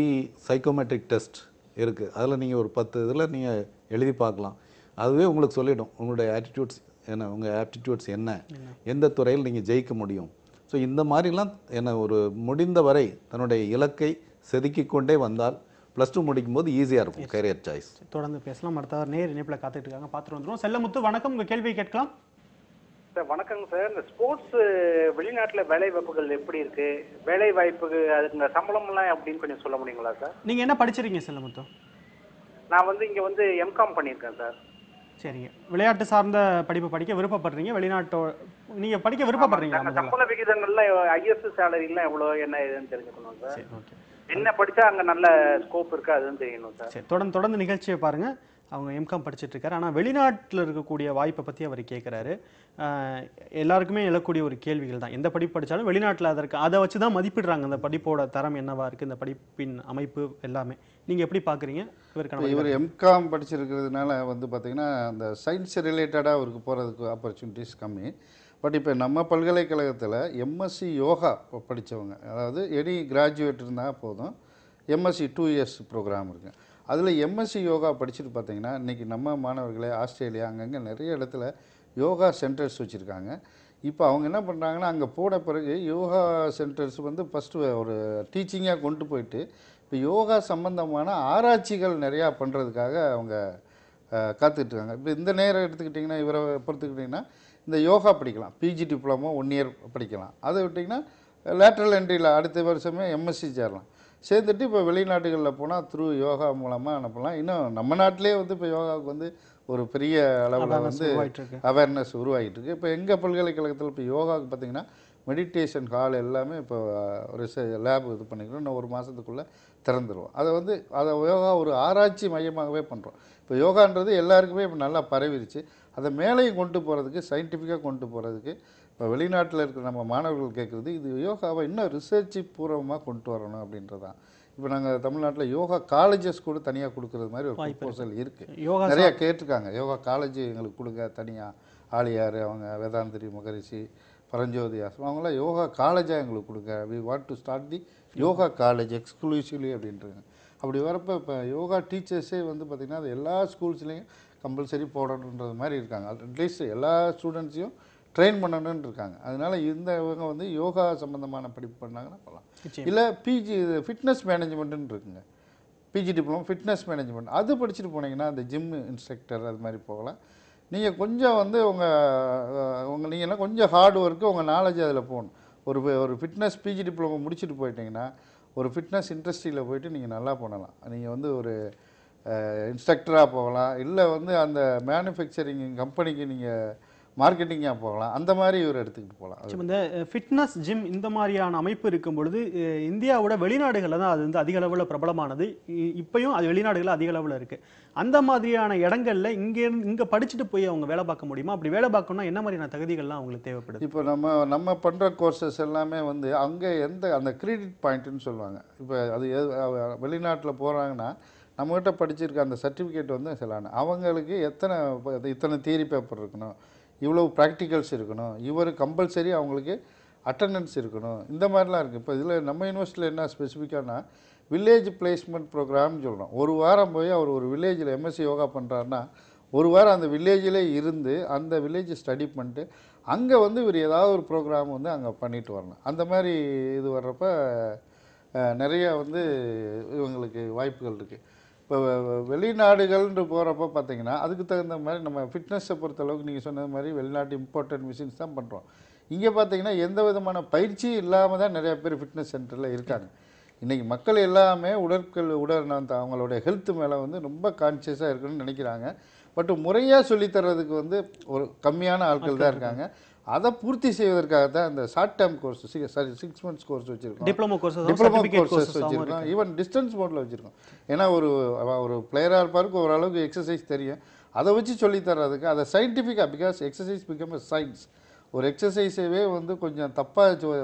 சைக்கோமெட்ரிக் டெஸ்ட் இருக்குது. அதில் நீங்கள் ஒரு 10 இதில் நீங்கள் எழுதி பார்க்கலாம். அதுவே உங்களுக்கு சொல்லிடும் உங்களுடைய ஆட்டிடியூட்ஸ் என்ன, உங்கள் ஆப்டிடியூட்ஸ் என்ன, எந்த துறையில் நீங்கள் ஜெயிக்க முடியும். ஸோ இந்த மாதிரிலாம் ஒரு முடிந்த வரை தன்னுடைய இலக்கை செதுக்கிக் கொண்டே வந்தால் +2 முடிக்கும் போது ஈஸியாக இருக்கும் கேரியர் சாய்ஸ். தொடர்ந்து பேசலாம். அடுத்தவர் நேர் இணைப்பில் காத்துட்டு இருக்காங்க, பார்த்துட்டு வந்துடும். செல்லமுத்து, வணக்கம், உங்கள் கேள்வியை கேட்கலாம். சார் வணக்கங்க சார். இந்த ஸ்போர்ட்ஸ் வெளிநாட்டில் வேலை வாய்ப்புகள் எப்படி இருக்கு, வேலை வாய்ப்புக்கு அதுக்கு சம்பளம்லாம் எப்படின்னு கொஞ்சம் சொல்ல முடியுங்களா சார்? நீங்கள் என்ன படிச்சிருக்கீங்க செல்லமுத்து? நான் வந்து இங்கே வந்து எம்காம் பண்ணியிருக்கேன் சார். சரிங்க. விளையாட்டு சார்ந்த படிப்பு படிக்க விருப்பப்படுறீங்க, வெளிநாட்டோ நீங்கள் படிக்க விருப்பப்படுறீங்களா? சம்பள விகிதங்கள்லாம் ஐஎஸ் சேலரிலாம் எவ்வளோ என்ன ஏதுன்னு தெரிஞ்சுக்கணும் சார். ஓகே. என்ன படித்தா அங்கே நல்ல ஸ்கோப் இருக்குது அதுன்னு தெரியணும் சார். சரி, தொடர்ந்து நிகழ்ச்சியை பாருங்கள். அவங்க எம்காம் படிச்சுட்டு இருக்காரு. ஆனால் வெளிநாட்டில் இருக்கக்கூடிய வாய்ப்பை பற்றி அவர் கேட்குறாரு. எல்லாருக்குமே எழக்கூடிய ஒரு கேள்விகள் தான். எந்த படிப்பு படித்தாலும் வெளிநாட்டில் அதை வச்சு தான் மதிப்பிடுறாங்க. அந்த படிப்போட தரம் என்னவா இருக்குது, இந்த படிப்பின் அமைப்பு எல்லாமே. நீங்கள் எப்படி பார்க்குறீங்க? இவர் எம்காம் படிச்சிருக்கிறதுனால வந்து பார்த்திங்கன்னா அந்த சயின்ஸ் ரிலேட்டடாக அவருக்கு போகிறதுக்கு ஆப்பர்ச்சுனிட்டிஸ் கம்மி. பட் இப்போ நம்ம பல்கலைக்கழகத்தில் எம்எஸ்சி யோகா படித்தவங்க, அதாவது எனி கிராஜுவேட் இருந்தால் போதும், எம்எஸ்சி 2 இயர்ஸ் ப்ரோக்ராம் இருக்குது. அதில் எம்எஸ்சி யோகா படிச்சுட்டு பார்த்தீங்கன்னா இன்றைக்கி நம்ம மாணவர்களே ஆஸ்திரேலியா அங்கங்கே நிறைய இடத்துல யோகா சென்டர்ஸ் வச்சுருக்காங்க. இப்போ அவங்க என்ன பண்ணுறாங்கன்னா, அங்கே போன பிறகு யோகா சென்டர்ஸ் வந்து ஃபஸ்ட்டு ஒரு டீச்சிங்காக கொண்டு போயிட்டு இப்போ யோகா சம்பந்தமான ஆராய்ச்சிகள் நிறையா பண்ணுறதுக்காக அவங்க காத்துட்ருக்காங்க. இப்போ இந்த நேரம் எடுத்துக்கிட்டிங்கன்னா, இவரை பொறுத்துக்கிட்டிங்கன்னா இந்த யோகா படிக்கலாம், பிஜி டிப்ளமோ 1 இயர் படிக்கலாம். அதை விட்டிங்கன்னா லேட்ரல் என்ட்ரியில் அடுத்த வருஷமே எம்எஸ்சி சேரலாம். சேர்ந்துட்டு இப்போ வெளிநாடுகளில் போனால் த்ரூ யோகா மூலமாக அனுப்பலாம். இன்னும் நம்ம நாட்டிலே வந்து இப்போ யோகாவுக்கு வந்து ஒரு பெரிய அளவில் வந்து அவேர்னஸ் உருவாகிட்டு இருக்குது. இப்போ எங்கள் பல்கலைக்கழகத்தில் இப்போ யோகாவுக்கு பார்த்திங்கன்னா மெடிடேஷன் ஹால் எல்லாமே இப்போ லேப் இது பண்ணிக்கிறோம். இன்னும் 1 மாதத்துக்குள்ளே திறந்துடுவோம். அதை யோகா ஒரு ஆராய்ச்சி மையமாகவே பண்ணுறோம். இப்போ யோகான்றது எல்லாருக்குமே இப்போ நல்லா பரவிடுச்சு. அதை மேலேயும் கொண்டு போகிறதுக்கு, சயின்டிஃபிக்காக கொண்டு போகிறதுக்கு இப்போ வெளிநாட்டில் இருக்கிற நம்ம மாணவர்கள் கேட்குறது, இது யோகாவை இன்னும் ரிசர்ச் பூர்வமாக கொண்டு வரணும் அப்படின்றதான். இப்போ நாங்கள் தமிழ்நாட்டில் யோகா காலேஜஸ் கூட தனியாக கொடுக்குறது மாதிரி ஒரு ப்ரொபோசல் இருக்குது. நிறையா கேட்டிருக்காங்க, யோகா காலேஜ் எங்களுக்கு கொடுங்க தனியாக. ஆலியார் அவங்க, வேதாந்திரி மகரிஷி, பரஞ்சோதி ஆசிரம் அவங்களாம் யோகா காலேஜாக எங்களுக்கு கொடுங்க. We want to start the yoga college exclusively அப்படின்றாங்க. அப்படி வரப்போ இப்போ யோகா டீச்சர்ஸே வந்து பார்த்திங்கன்னா அது எல்லா ஸ்கூல்ஸ்லேயும் கம்பல்சரி போடணுன்றது மாதிரி இருக்காங்க. அட்லீஸ்ட் எல்லா ஸ்டூடெண்ட்ஸையும் ட்ரெயின் பண்ணணுன்னு இருக்காங்க. அதனால் இவங்க வந்து யோகா சம்மந்தமான படிப்பு பண்ணாங்கன்னா போகலாம். இல்லை பிஜி ஃபிட்னஸ் மேனேஜ்மெண்ட்டுன்னு இருக்குங்க, பிஜி டிப்ளமோ ஃபிட்னஸ் மேனேஜ்மெண்ட், அது படிச்சுட்டு போனீங்கன்னா அந்த ஜிம் இன்ஸ்ட்ரக்டர் அது மாதிரி போகலாம். நீங்கள் கொஞ்சம் வந்து நீங்கள் என்ன கொஞ்சம் ஹார்ட் ஒர்க்கு, உங்கள் நாலேஜ் அதில் போகணும். ஒரு ஃபிட்னஸ் பிஜி டிப்ளமோ முடிச்சுட்டு போயிட்டீங்கன்னா ஒரு ஃபிட்னஸ் இண்டஸ்ட்ரியில் போயிட்டு நீங்கள் நல்லா பண்ணலாம். நீங்கள் வந்து ஒரு இன்ஸ்ட்ரக்டராக போகலாம், இல்லை வந்து அந்த மேனுஃபேக்சரிங் கம்பெனிக்கு நீங்கள் மார்க்கெட்டிங்காக போகலாம். அந்த மாதிரி ஒரு எடுத்துக்கிட்டு போகலாம். இந்த ஃபிட்னஸ் ஜிம் இந்த மாதிரியான அமைப்பு இருக்கும் பொழுது இந்தியாவோட வெளிநாடுகளில் தான் அது வந்து அதிக அளவில் பிரபலமானது. இப்பயும் அது வெளிநாடுகளில் அதிக அளவில் இருக்குது. அந்த மாதிரியான இடங்களில் இங்கே படிச்சுட்டு போய் அவங்க வேலை பார்க்க முடியுமா? அப்படி வேலை பார்க்கணும்னா என்ன மாதிரியான தகுதிகள்லாம் அவங்களுக்கு தேவைப்படுது? இப்போ நம்ம பண்ணுற கோர்சஸ் எல்லாமே வந்து அங்கே அந்த கிரெடிட் பாயிண்ட்டுன்னு சொல்லுவாங்க. இப்போ அது வெளிநாட்டில் போகிறாங்கன்னா நம்மகிட்ட படிச்சிருக்க அந்த சர்டிஃபிகேட் வந்து சிலான அவங்களுக்கு இத்தனை தியரி பேப்பர் இருக்கணும், இவ்வளவு ப்ராக்டிகல்ஸ் இருக்கணும், கம்பல்சரி அவங்களுக்கு அட்டண்டன்ஸ் இருக்கணும், இந்த மாதிரிலாம் இருக்குது. இப்போ இதில் நம்ம யூனிவர்சிட்டியில் என்ன ஸ்பெசிஃபிக்கானா வில்லேஜ் பிளேஸ்மெண்ட் ப்ரோக்ராம்னு சொல்கிறோம். 1 வாரம் போய் அவர் ஒரு வில்லேஜில் எம்எஸ்சி யோகா பண்ணுறாருன்னா 1 வாரம் அந்த வில்லேஜில் இருந்து அந்த வில்லேஜ் ஸ்டடி பண்ணிட்டு அங்கே வந்து இவர் ஏதாவது ஒரு ப்ரோக்ராம் வந்து அங்கே பண்ணிட்டு வரணும். அந்த மாதிரி இது வர்றப்ப நிறையா வந்து இவங்களுக்கு வாய்ப்புகள் இருக்குது. இப்போ வெளிநாடுகள்னு போகிறப்ப பார்த்திங்கன்னா அதுக்கு தகுந்த மாதிரி நம்ம ஃபிட்னஸை பொறுத்தளவுக்கு நீங்கள் சொன்னது மாதிரி வெளிநாட்டு இம்பார்ட்டன்ட் மிஷின்ஸ் தான் பண்ணுறோம். இங்கே பார்த்தீங்கன்னா எந்த விதமான பயிற்சி இல்லாமல் தான் நிறைய பேர் ஃபிட்னஸ் சென்டரில் இருக்காங்க. இன்றைக்கி மக்கள் எல்லாமே அவங்களுடைய ஹெல்த் மேலே வந்து ரொம்ப கான்சியஸாக இருக்கணும்னு நினைக்கிறாங்க. பட் முறையாக சொல்லித்தரதுக்கு வந்து ஒரு கம்மியான ஆட்கள் தான் இருக்காங்க. அதை பூர்த்தி செய்வதற்காக தான் இந்த short term course 6 months course வச்சுருக்கோம், டிப்ளமோ கோர்ஸஸ் வச்சுருக்கோம், ஈவன் டிஸ்டன்ஸ் மோடில் வச்சுருக்கோம். ஏன்னா ஒரு பிளேயராக இருப்பாருக்கு ஓரளவுக்கு எக்ஸசைஸ் தெரியும், அதை வச்சு சொல்லித்தர்றதுக்கு அதை சயின்டிஃபிக்காக, because exercise become a science. ஒரு எக்ஸசைஸவே வந்து கொஞ்சம் தப்பாக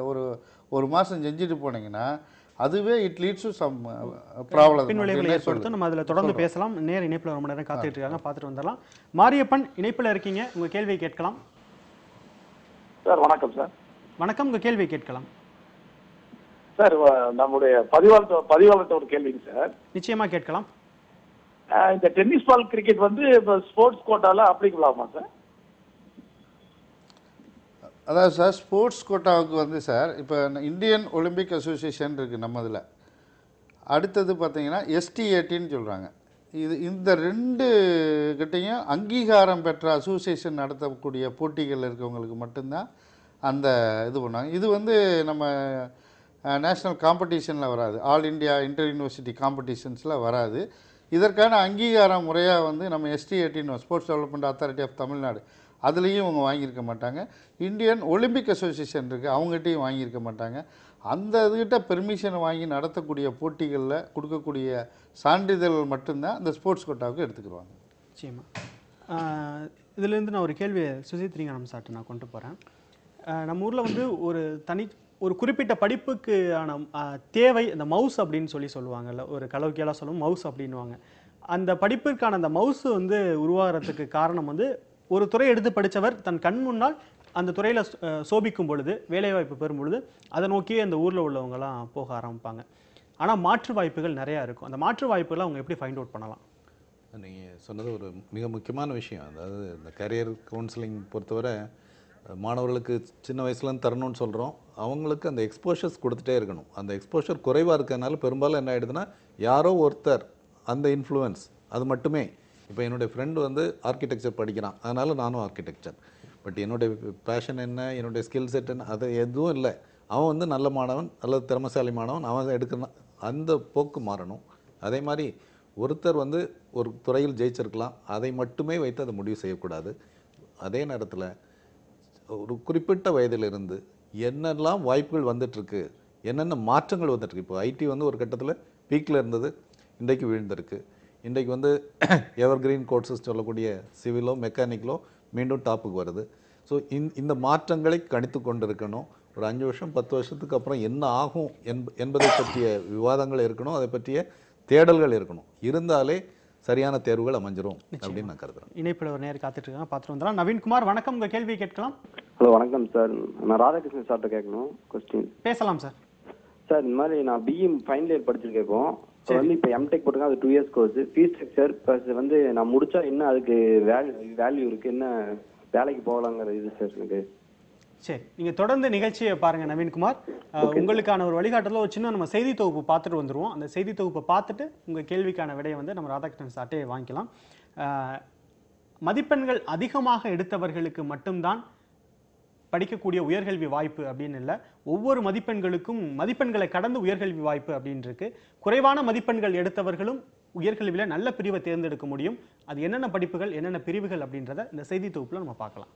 ஒரு மாதம் செஞ்சுட்டு போனீங்கன்னா அதுவே it leads to some problem, பின்விளைவுகளை ஏற்படுத்தும். நம்ம அதில் தொடர்ந்து பேசலாம். நேர் இணைப்பில் ரொம்ப நேரம் காத்துட்டு இருக்காங்க, பார்த்துட்டு வந்துடலாம். மாரியப்பன் இணைப்பில் இருக்கீங்க, உங்கள் கேள்வியை கேட்கலாம். சார் வணக்கம். சார் வணக்கம், உங்கள் கேள்வியை கேட்கலாம். சார் நம்முடைய பதிவாளர்கிட்ட ஒரு கேள்விங்க சார். நிச்சயமா கேட்கலாம். இந்த டென்னிஸ் பால் கிரிக்கெட் வந்து இப்போ ஸ்போர்ட்ஸ் கோட்டால அப்ளிகபிள் ஆகுமா சார்? அதாவது சார் ஸ்போர்ட்ஸ் கோட்டாவுக்கு வந்து சார் இப்போ இந்தியன் ஒலிம்பிக் அசோசியேஷன் இருக்குது நம்ம இதில். அடுத்தது பார்த்தீங்கன்னா ST18 சொல்கிறாங்க. இந்த 2 கிட்டையும் அங்கீகாரம் பெற்ற அசோசியேஷன் நடத்தக்கூடிய போட்டிகள் இருக்கவங்களுக்கு மட்டும்தான் அந்த இது பண்ணாங்க. இது வந்து நம்ம நேஷ்னல் காம்படிஷனில் வராது, ஆல் இண்டியா இன்டர் யூனிவர்சிட்டி காம்படிஷன்ஸில் வராது. இதற்கான அங்கீகாரம் முறையாக வந்து நம்ம ST18 sports development authority of Tamil Nadu அதுலேயும் அவங்க வாங்கியிருக்க மாட்டாங்க. இந்தியன் ஒலிம்பிக் அசோசியேஷன் இருக்குது, அவங்ககிட்டையும் வாங்கியிருக்க மாட்டாங்க. அந்த இதுகிட்ட பெர்மிஷன் வாங்கி நடத்தக்கூடிய போட்டிகளில் கொடுக்கக்கூடிய சான்றிதழ் மட்டும்தான் இந்த ஸ்போர்ட்ஸ் கோட்டாவுக்கு எடுத்துக்கிடுவாங்க. நிச்சயமா. இதிலேருந்து நான் ஒரு கேள்வியை சுசித்ரிங்கம் சார்ட்டு நான் கொண்டு போகிறேன். நம்ம ஊரில் வந்து ஒரு குறிப்பிட்ட படிப்புக்கான தேவை இந்த மவுஸ் அப்படின்னு சொல்லுவாங்கல்ல, ஒரு கலோக்கியலாக சொல்லுவோம் மவுஸ் அப்படின்வாங்க. அந்த படிப்பிற்கான அந்த மவுஸ் வந்து உருவாகிறதுக்கு காரணம் வந்து ஒரு துறை எடுத்து படித்தவர் தன் கண் முன்னால் அந்த துறையில் சோபிக்கும் பொழுது, வேலைவாய்ப்பு பெறும் பொழுது அதை நோக்கி அந்த ஊரில் உள்ளவங்கலாம் போக ஆரம்பிப்பாங்க. ஆனால் மாற்று வாய்ப்புகள் நிறையா இருக்கும். அந்த மாற்று வாய்ப்புகளை அவங்க எப்படி ஃபைண்ட் அவுட் பண்ணலாம்? நீங்கள் சொன்னது ஒரு மிக முக்கியமான விஷயம். அதாவது இந்த கரியர் கவுன்சிலிங் பொறுத்தவரை மாணவர்களுக்கு சின்ன வயசுலேருந்து தரணும்னு சொல்கிறோம். அவங்களுக்கு அந்த எக்ஸ்போஷர்ஸ் கொடுத்துட்டே இருக்கணும். அந்த எக்ஸ்போஷர் குறைவாக இருக்கிறதுனால பெரும்பாலும் என்ன ஆகிடுதுன்னா யாரோ ஒருத்தர் அந்த இன்ஃப்ளூயன்ஸ் அது மட்டுமே. இப்போ என்னுடைய ஃப்ரெண்டு வந்து ஆர்கிடெக்சர் படிக்கிறான், அதனால் நானும் ஆர்கிடெக்சர். பட் என்னுடைய பேஷன் என்ன, என்னுடைய ஸ்கில் செட் என்ன, அது எதுவும் இல்லை. அவன் வந்து நல்ல மாணவன் அல்லது திறமசாலி மாணவன், அவன் எடுக்கணும், அந்த போக்கு மாறணும். அதே மாதிரி ஒருத்தர் வந்து ஒரு துறையில் ஜெயிச்சிருக்கலாம், அதை மட்டுமே வைத்து அதை முடிவு செய்யக்கூடாது. அதே நேரத்தில் ஒரு குறிப்பிட்ட வயதிலிருந்து என்னெல்லாம் வாய்ப்புகள் வந்துட்டுருக்கு, என்னென்ன மாற்றங்கள் வந்துட்டுருக்கு. இப்போ ஐடி வந்து ஒரு கட்டத்தில் பீக்கில் இருந்தது, இன்றைக்கு வீழ்ந்திருக்கு. இன்றைக்கு வந்து எவர்கிரீன் கோர்சஸ் சொல்லக்கூடிய சிவிலோ மெக்கானிக்கலோ மீண்டும் டாப்புக்கு வருது. ஸோ இந்த மாற்றங்களை கணித்து கொண்டு இருக்கணும். ஒரு 5 வருஷம் 10 வருஷத்துக்கு அப்புறம் என்ன ஆகும் என்பதை பற்றிய விவாதங்கள் இருக்கணும், அதை பற்றிய தேடல்கள் இருக்கணும். இருந்தாலே சரியான தேர்வுகள் அமைஞ்சிரும் அப்படின்னு நான் கருதுறேன். இணைப்பில் ஒரு நேரம் காத்துட்டு இருக்காங்க, பார்த்துட்டு வந்துடலாம். நவீன்குமார் வணக்கம், உங்கள் கேள்வி கேட்கலாம். ஹலோ வணக்கம் சார், நான் ராதாகிருஷ்ணன் சார்கிட்ட கேட்கணும் கொஸ்டின். பேசலாம் சார். சார் இந்த மாதிரி நான் பிஇ ஃபைனல் இயர் படிச்சிருக்கேன். இப்போ வந்து இப்போ எம்டெக் போட்டுருக்கேன், அது 2 years course. Fees structure plus வந்து நான் முடிச்சா என்ன அதுக்கு வேல்யூ இருக்குது, என்ன வேலைக்கு போகலாங்கிற இது சார் எனக்கு. சரி, நீங்கள் தொடர்ந்து நிகழ்ச்சியை பாருங்கள் நவீன்குமார். உங்களுக்கான ஒரு வழிகாட்டுதல் ஒரு சின்ன நம்ம செய்தி தொகுப்பு பார்த்துட்டு வந்துடுவோம். அந்த செய்தி தொகுப்பை பார்த்துட்டு உங்கள் கேள்விக்கான விடையை வந்து நம்ம ராதாகிருஷ்ணன் சார்ட்டே வாங்கிக்கலாம். மதிப்பெண்கள் அதிகமாக எடுத்தவர்களுக்கு மட்டும்தான் படிக்கக்கூடிய உயர்கல்வி வாய்ப்பு அப்படின்னு இல்லை. ஒவ்வொரு மதிப்பெண்களுக்கும் மதிப்பெண்களை கடந்து உயர்கல்வி வாய்ப்பு அப்படின்னு இருக்கு. குறைவான மதிப்பெண்கள் எடுத்தவர்களும் உயர்கல்வியில் நல்ல பிரிவை தேர்ந்தெடுக்க முடியும். அது என்னென்ன படிப்புகள், என்னென்ன பிரிவுகள் அப்படின்றத இந்த செய்தி தொகுப்பில் நம்ம பார்க்கலாம்.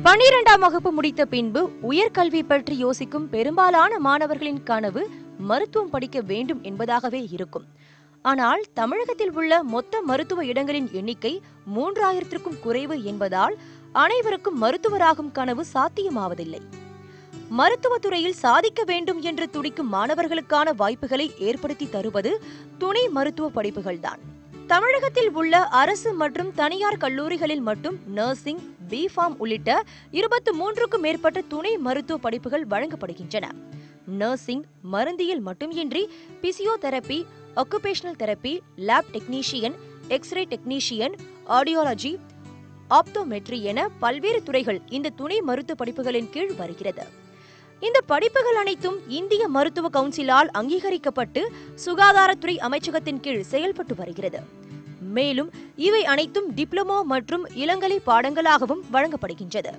12ஆம் வகுப்பு முடித்த பின்பு உயர்கல்வி பற்றி யோசிக்கும் பெரும்பாலான மாணவர்களின் கனவு மருத்துவம் படிக்க வேண்டும் என்பதாகவே இருக்கும். ஆனால் தமிழகத்தில் உள்ள மொத்த மருத்துவ இடங்களின் எண்ணிக்கை 3000க்கும் குறைவு என்பதால் அனைவருக்கும் மருத்துவராகும் கனவு சாத்தியமாவதில்லை. மருத்துவத்துறையில் சாதிக்க வேண்டும் என்று துடிக்கும் மாணவர்களுக்கான வாய்ப்புகளை ஏற்படுத்தி தருவது துணை மருத்துவ படிப்புகள்தான். தமிழகத்தில் உள்ள அரசு மற்றும் தனியார் கல்லூரிகளில் மட்டும் நர்சிங், பிஃபார்ம் உள்ளிட்ட 23க்கும் மேற்பட்ட துணை மருத்துவ படிப்புகள் வழங்கப்படுகின்றன. நர்சிங், மருந்தியல் மட்டுமின்றி physiotherapy, occupational therapy, lab technician, x ray technician, audiology, optometry என பல்வேறு துறைகள் இந்த துணை மருத்துவ படிப்புகளின் கீழ் வருகிறது. இந்த படிப்புகள் அனைத்தும் இந்திய மருத்துவ கவுன்சிலால் அங்கீகரிக்கப்பட்டு சுகாதாரத்துறை அமைச்சகத்தின் கீழ் செயல்பட்டு வருகிறது. மேலும் இவை அனைத்தும் டிப்ளமோ மற்றும் இளங்கலை பாடங்களாகவும் வழங்கப்படுகின்றது.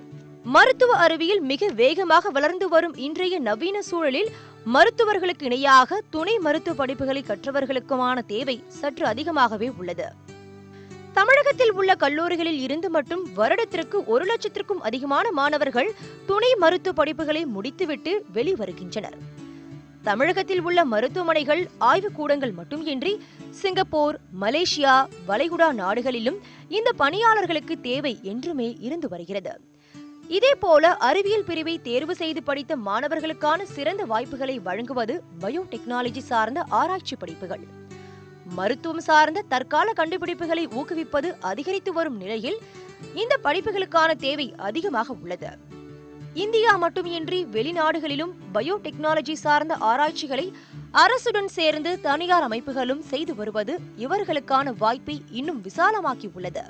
மருத்துவ அறிவியல் மிக வேகமாக வளர்ந்து வரும் இன்றைய நவீன சூழலில் மருத்துவர்களுக்கு இணையாக துணை மருத்துவ படிப்புகளை கற்றவர்களுக்குமான தேவை சற்று அதிகமாகவே உள்ளது. தமிழகத்தில் உள்ள கல்லூரிகளில் இருந்து மட்டும் வருடத்திற்கு 1 லட்சத்திற்கும் அதிகமான மாணவர்கள் துணை மருத்துவ படிப்புகளை முடித்துவிட்டு வெளிவருகின்றனர். தமிழகத்தில் உள்ள மருத்துவமனைகள் ஆய்வுக்கூடங்கள் மட்டுமின்றி சிங்கப்பூர், மலேசியா, வளைகுடா நாடுகளிலும் இந்த பணியாளர்களுக்கு தேவை என்றுமே இருந்து வருகிறது. இதேபோல அறிவியல் பிரிவை தேர்வு செய்து படித்த மாணவர்களுக்கான சிறந்த வாய்ப்புகளை வழங்குவது பயோடெக்னாலஜி சார்ந்த ஆராய்ச்சி படிப்புகள். மருத்துவம் சார்ந்த தற்கால கண்டுபிடிப்புகளை ஊக்குவிப்பது அதிகரித்து வரும் நிலையில் இந்த படிப்புகளுக்கான தேவை அதிகமாக உள்ளது. இந்தியா மட்டுமின்றி வெளிநாடுகளிலும் பயோடெக்னாலஜி சார்ந்த ஆராய்ச்சிகளை அரசுடன் சேர்ந்து தனியார் அமைப்புகளும் செய்து வருவது இவர்களுக்கான வாய்ப்பை இன்னும் விசாலமாக்கி உள்ளது.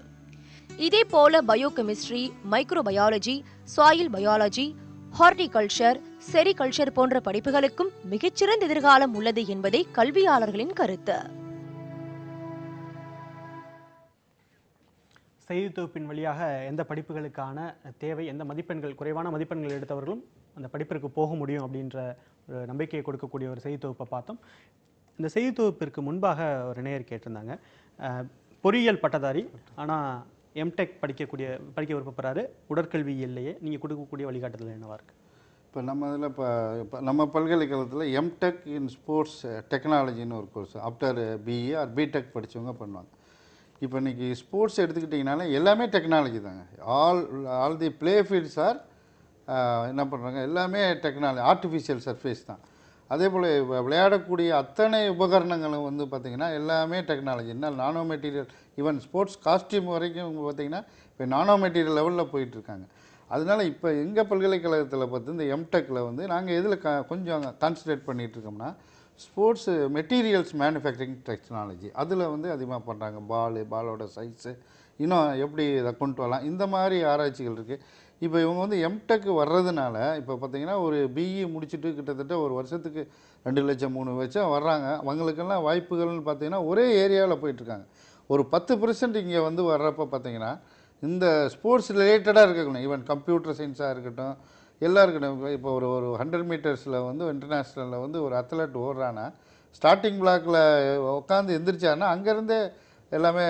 இதேபோல biochemistry, microbiology, soil biology, horticulture, sericulture போன்ற படிப்புகளுக்கும் மிகச்சிறந்த எதிர்காலம் உள்ளது என்பதே கல்வியாளர்களின் கருத்து. செய்தி தொகுப்பின் வழியாக எந்த படிப்புகளுக்கான தேவை, எந்த மதிப்பெண்கள், குறைவான மதிப்பெண்கள் எடுத்தவர்களும் அந்த படிப்பிற்கு போக முடியும் அப்படின்ற ஒரு நம்பிக்கையை கொடுக்கக்கூடிய ஒரு செய்தி தொகுப்பை பார்த்தோம். இந்த செய்தி தொகுப்பிற்கு முன்பாக ஒரு நேயர் கேட்டிருந்தாங்க, பொறியியல் பட்டதாரி ஆனால் எம்டெக் படிக்க விருப்பப்படுறாரு, உடற்கல்வியிலேயே நீங்கள் கொடுக்கக்கூடிய வழிகாட்டுதல் என்னவா இருக்குது? இப்போ நம்ம இதில் இப்போ நம்ம பல்கலைக்கழகத்தில் எம்டெக் இன் ஸ்போர்ட்ஸ் டெக்னாலஜின்னு ஒரு course after BE or BTech படித்தவங்க பண்ணுவாங்க. இப்போ இன்றைக்கி ஸ்போர்ட்ஸ் எடுத்துக்கிட்டிங்கனாலே எல்லாமே டெக்னாலஜி தாங்க. All the play fields are என்ன பண்ணுறாங்க, எல்லாமே டெக்னாலஜி, ஆர்டிஃபிஷியல் சர்ஃபேஸ் தான். அதே போல் விளையாடக்கூடிய அத்தனை உபகரணங்களும் வந்து பார்த்திங்கன்னா எல்லாமே டெக்னாலஜி. என்ன nano material, even sports costume வரைக்கும் பார்த்திங்கன்னா இப்போ நானோ மெட்டீரியல் லெவலில் போயிட்டுருக்காங்க. அதனால் இப்போ எங்கள் பல்கலைக்கழகத்தில் பார்த்து இந்த எம்டெக்கில் வந்து நாங்கள் எதில் கொஞ்சம் கான்சன்ட்ரேட் பண்ணிகிட்ருக்கோம்னா ஸ்போர்ட்ஸ் மெட்டீரியல்ஸ் மேனுஃபேக்சரிங் டெக்னாலஜி, அதில் வந்து அதிகமாக பண்ணுறாங்க. பாலோட சைஸு இன்னும் எப்படி இதை கொண்டு வரலாம், இந்த மாதிரி ஆராய்ச்சிகள் இருக்குது. இப்போ இவங்க வந்து எம்டெக் வர்றதுனால இப்போ பார்த்திங்கன்னா ஒரு பிஇ முடிச்சுட்டு கிட்டத்தட்ட ஒரு வருஷத்துக்கு 2 லட்சம் 3 லட்சம் வர்றாங்க. அவங்களுக்கெல்லாம் வாய்ப்புகள்னு பார்த்திங்கன்னா ஒரே ஏரியாவில் போயிட்டுருக்காங்க. ஒரு 10% இங்கே வந்து வர்றப்போ பார்த்திங்கன்னா இந்த ஸ்போர்ட்ஸ் ரிலேட்டடாக இருக்கணும். ஈவன் கம்ப்யூட்டர் சயின்ஸாக இருக்கட்டும், எல்லாம் இருக்கட்டும். இப்போ ஒரு 100 மீட்டர்ஸில் வந்து இன்டர்நேஷ்னலில் வந்து ஒரு அத்லட் ஓடுறான்னா ஸ்டார்டிங் பிளாக்கில் உட்காந்து எந்திரிச்சாருன்னா அங்கேருந்தே எல்லாமே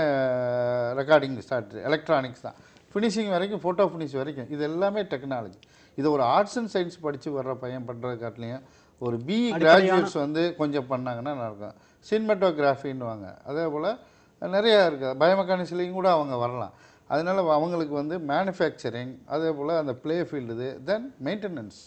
ரெக்கார்டிங் ஸ்டார்ட், எலக்ட்ரானிக்ஸ் தான், ஃபினிஷிங் வரைக்கும், ஃபோட்டோ ஃபினிஷ் வரைக்கும் இது எல்லாமே டெக்னாலஜி. இது ஒரு ஆர்ட்ஸ் அண்ட் சயின்ஸ் படித்து வர்ற பையன் பண்ணுறது காட்டிலையும் ஒரு பிஇ கிராஜுவேட்ஸ் வந்து கொஞ்சம் பண்ணாங்கன்னா நல்லாயிருக்கும். சினிமாட்டோகிராஃபின்னுவாங்க, அதே போல் நிறையா இருக்குது. பயோமெக்கானிக்ஸ்லேயும் கூட அவங்க வரலாம். அதனால் அவங்களுக்கு வந்து மேனுஃபேக்சரிங், அதே போல் அந்த ப்ளே ஃபீல்டு, தென் மெயின்டெனன்ஸ்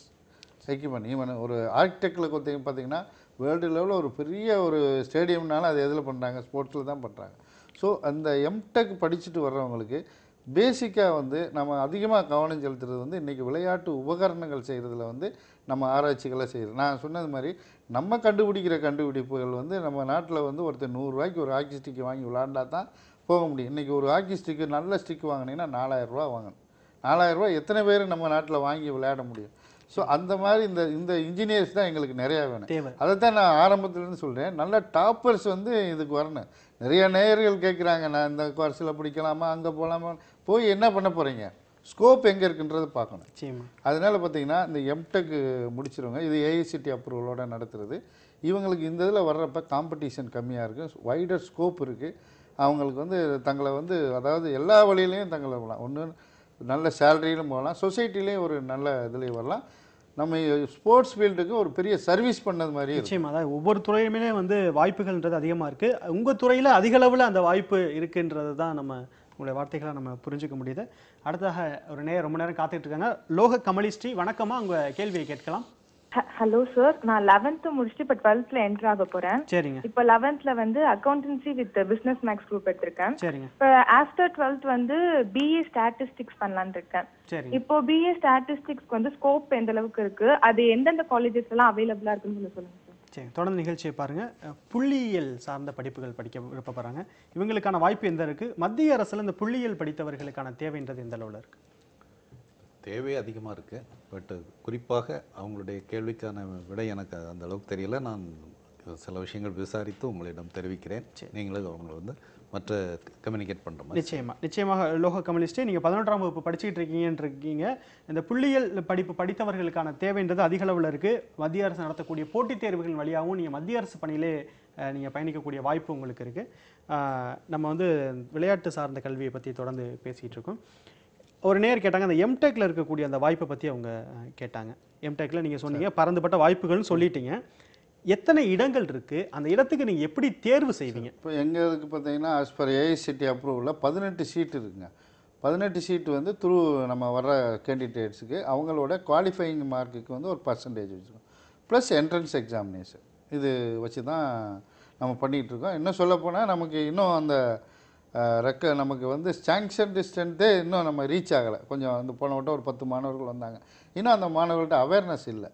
எக்யூப்மெண்ட். ஈவன் ஒரு ஆர்கிடெக்டில் பார்த்திங்கன்னா வேர்ல்டு லெவலில் ஒரு பெரிய ஒரு ஸ்டேடியம்னாலும் அது எதில் பண்ணுறாங்க, ஸ்போர்ட்ஸில் தான் பண்ணுறாங்க. ஸோ அந்த எம்டெக் படிச்சுட்டு வர்றவங்களுக்கு பேசிக்காக வந்து நம்ம அதிகமாக கவனம் செலுத்துறது வந்து இன்றைக்கி விளையாட்டு உபகரணங்கள் செய்கிறதுல வந்து நம்ம ஆராய்ச்சிகளை செய்கிறது. நான் சொன்னது மாதிரி நம்ம கண்டுபிடிக்கிற கண்டுபிடிப்புகள் வந்து நம்ம நாட்டில் வந்து ஒருத்தர் 100 ரூபாய்க்கு ஒரு ஹாக்கி ஸ்டிக்கு வாங்கி விளாண்டா தான் போக முடியும். இன்றைக்கி ஒரு ஹாக்கி ஸ்டிக்கு நல்ல ஸ்டிக் வாங்கினீங்கன்னா 4000 ரூபா வாங்கணும். 4000 ரூபா எத்தனை பேர் நம்ம நாட்டில் வாங்கி விளையாட முடியும்? ஸோ அந்த மாதிரி இந்த இன்ஜினியர்ஸ் தான் எங்களுக்கு நிறையா வேணும். அதைத்தான் நான் ஆரம்பத்துலேருந்து சொல்கிறேன். நல்ல டாப்பர்ஸ் வந்து இதுக்கு வரணும். நிறைய நேயர்கள் கேட்குறாங்க, நான் இந்த கோர்ஸில் படிக்கலாமா, அங்கே போகலாமா, போய் என்ன பண்ண போகிறீங்க, ஸ்கோப் எங்கே இருக்குன்றது பார்க்கணும். அதனால் பார்த்திங்கன்னா இந்த எம்டெக் முடிச்சிருவங்க, இது ஏஐசிடி அப்ரூவலோடு நடத்துகிறது. இவங்களுக்கு இந்த இதில் வர்றப்ப காம்படிஷன் கம்மியாக இருக்குது, வைடர் ஸ்கோப் இருக்குது. அவங்களுக்கு வந்து தங்களை வந்து அதாவது எல்லா வழியிலையும் தங்களை போகலாம். ஒன்று நல்ல சேலரியிலும் போகலாம், சொசைட்டிலையும் ஒரு நல்ல இதுலேயும் வரலாம். நம்ம ஸ்போர்ட்ஸ் ஃபீல்டுக்கு ஒரு பெரிய சர்வீஸ் பண்ணது மாதிரி. நிச்சயமாக, அதாவது ஒவ்வொரு துறையுமே வந்து வாய்ப்புகள்ன்றது அதிகமாக இருக்குது. உங்கள் துறையில் அதிக அளவில் அந்த வாய்ப்பு இருக்குன்றது தான் நம்ம உங்களுடைய வார்த்தைகளை நம்ம புரிஞ்சுக்க முடியுது. அடுத்ததாக ஒரு ரொம்ப நேரம் காத்துட்டு இருக்காங்க. லோக கமலிஸ்ரீ, வணக்கமா, உங்கள் கேள்வியை கேட்கலாம். ஹலோ சார், நான் 11th முடிச்சுட்டு இப்போ 12th என்டர் ஆக போறேன். சரிங்க. இப்போ 11th வந்து accountancy with business maths group எடுத்திருக்கேன். சரிங்க. இப்போ ஆஃப்டர் 12th வந்து பிஏ ஸ்டாட்டிஸ்டிக்ஸ் பண்ணலான்னு இருக்கேன். இப்போ பிஏ ஸ்டாட்டிஸ்டிக்ஸ்க்கு வந்து ஸ்கோப் எந்த அளவுக்கு இருக்கு, அது எந்தெந்த காலேஜஸ் எல்லாம் அவைலபிளா இருக்குன்னு சொல்லுங்க சார். சரி, தொடர்ந்து நிகழ்ச்சியை பாருங்க. புள்ளியியல் சார்ந்த படிப்புகள் படிக்க விருப்பப்படுறாங்க, இவங்களுக்கான வாய்ப்பு எந்த இருக்கு? மத்திய அரசுல இந்த புள்ளியியல் படித்தவர்களுக்கான தேவைன்றது எந்த அளவில் இருக்கு? தேவை அதிகமாக இருக்குது. பட் குறிப்பாக அவங்களுடைய கேள்விக்கான விடை எனக்கு அந்த அளவுக்கு தெரியல. நான் சில விஷயங்கள் விசாரித்து உங்களிடம் தெரிவிக்கிறேன். நீங்களும் அவங்களை வந்து மற்ற கம்யூனிகேட் பண்ணுற மாதிரி. நிச்சயமாக லோக கம்யூனிஸ்டே, நீங்கள் 11ஆம் வகுப்பு படிச்சுக்கிட்டு இருக்கீங்க. இந்த புள்ளியியல் படிப்பு படித்தவர்களுக்கான தேவைன்றது அதிக அளவில் இருக்குது. மத்திய அரசு நடத்தக்கூடிய போட்டித் தேர்வுகள் வழியாகவும் நீங்கள் மத்திய அரசு பணியிலே நீங்கள் பயணிக்கக்கூடிய வாய்ப்பு உங்களுக்கு இருக்குது. நம்ம வந்து விளையாட்டு சார்ந்த கல்வியை பற்றி தொடர்ந்து பேசிகிட்டு இருக்கோம். ஒரு நேர் கேட்டாங்க, அந்த எம்டெக்கில் இருக்கக்கூடிய அந்த வாய்ப்பை பற்றி அவங்க கேட்டாங்க. எம்டெக்கில் நீங்கள் சொன்னீங்க பரந்துபட்ட வாய்ப்புகள்னு சொல்லிட்டீங்க. எத்தனை இடங்கள் இருக்குது, அந்த இடத்துக்கு நீங்கள் எப்படி தேர்வு செய்வீங்க? இப்போ எங்களுக்கு பார்த்தீங்கன்னா ஆஸ் பர் ஏஐசிடி அப்ரூவலில் 18 சீட் இருக்குங்க. 18 சீட்டு வந்து த்ரூ நம்ம வர்ற கேண்டிடேட்ஸுக்கு அவங்களோட குவாலிஃபையிங் மார்க்குக்கு வந்து ஒரு பர்சன்டேஜ் வச்சுருக்கோம். ப்ளஸ் என்ட்ரன்ஸ் எக்ஸாமினேஷன் இது வச்சு தான் நம்ம பண்ணிகிட்ருக்கோம். இன்னும் சொல்லப்போனால் நமக்கு இன்னும் அந்த நமக்கு வந்து சாங்ஷன் டிஸ்டன்ஸே இன்னும் நம்ம ரீச் ஆகலை. கொஞ்சம் வந்து போன வட்டம் ஒரு 10 மாணவர்கள் வந்தாங்க. இன்னும் அந்த மாணவர்கள்ட்ட அவேர்னஸ் இல்லை.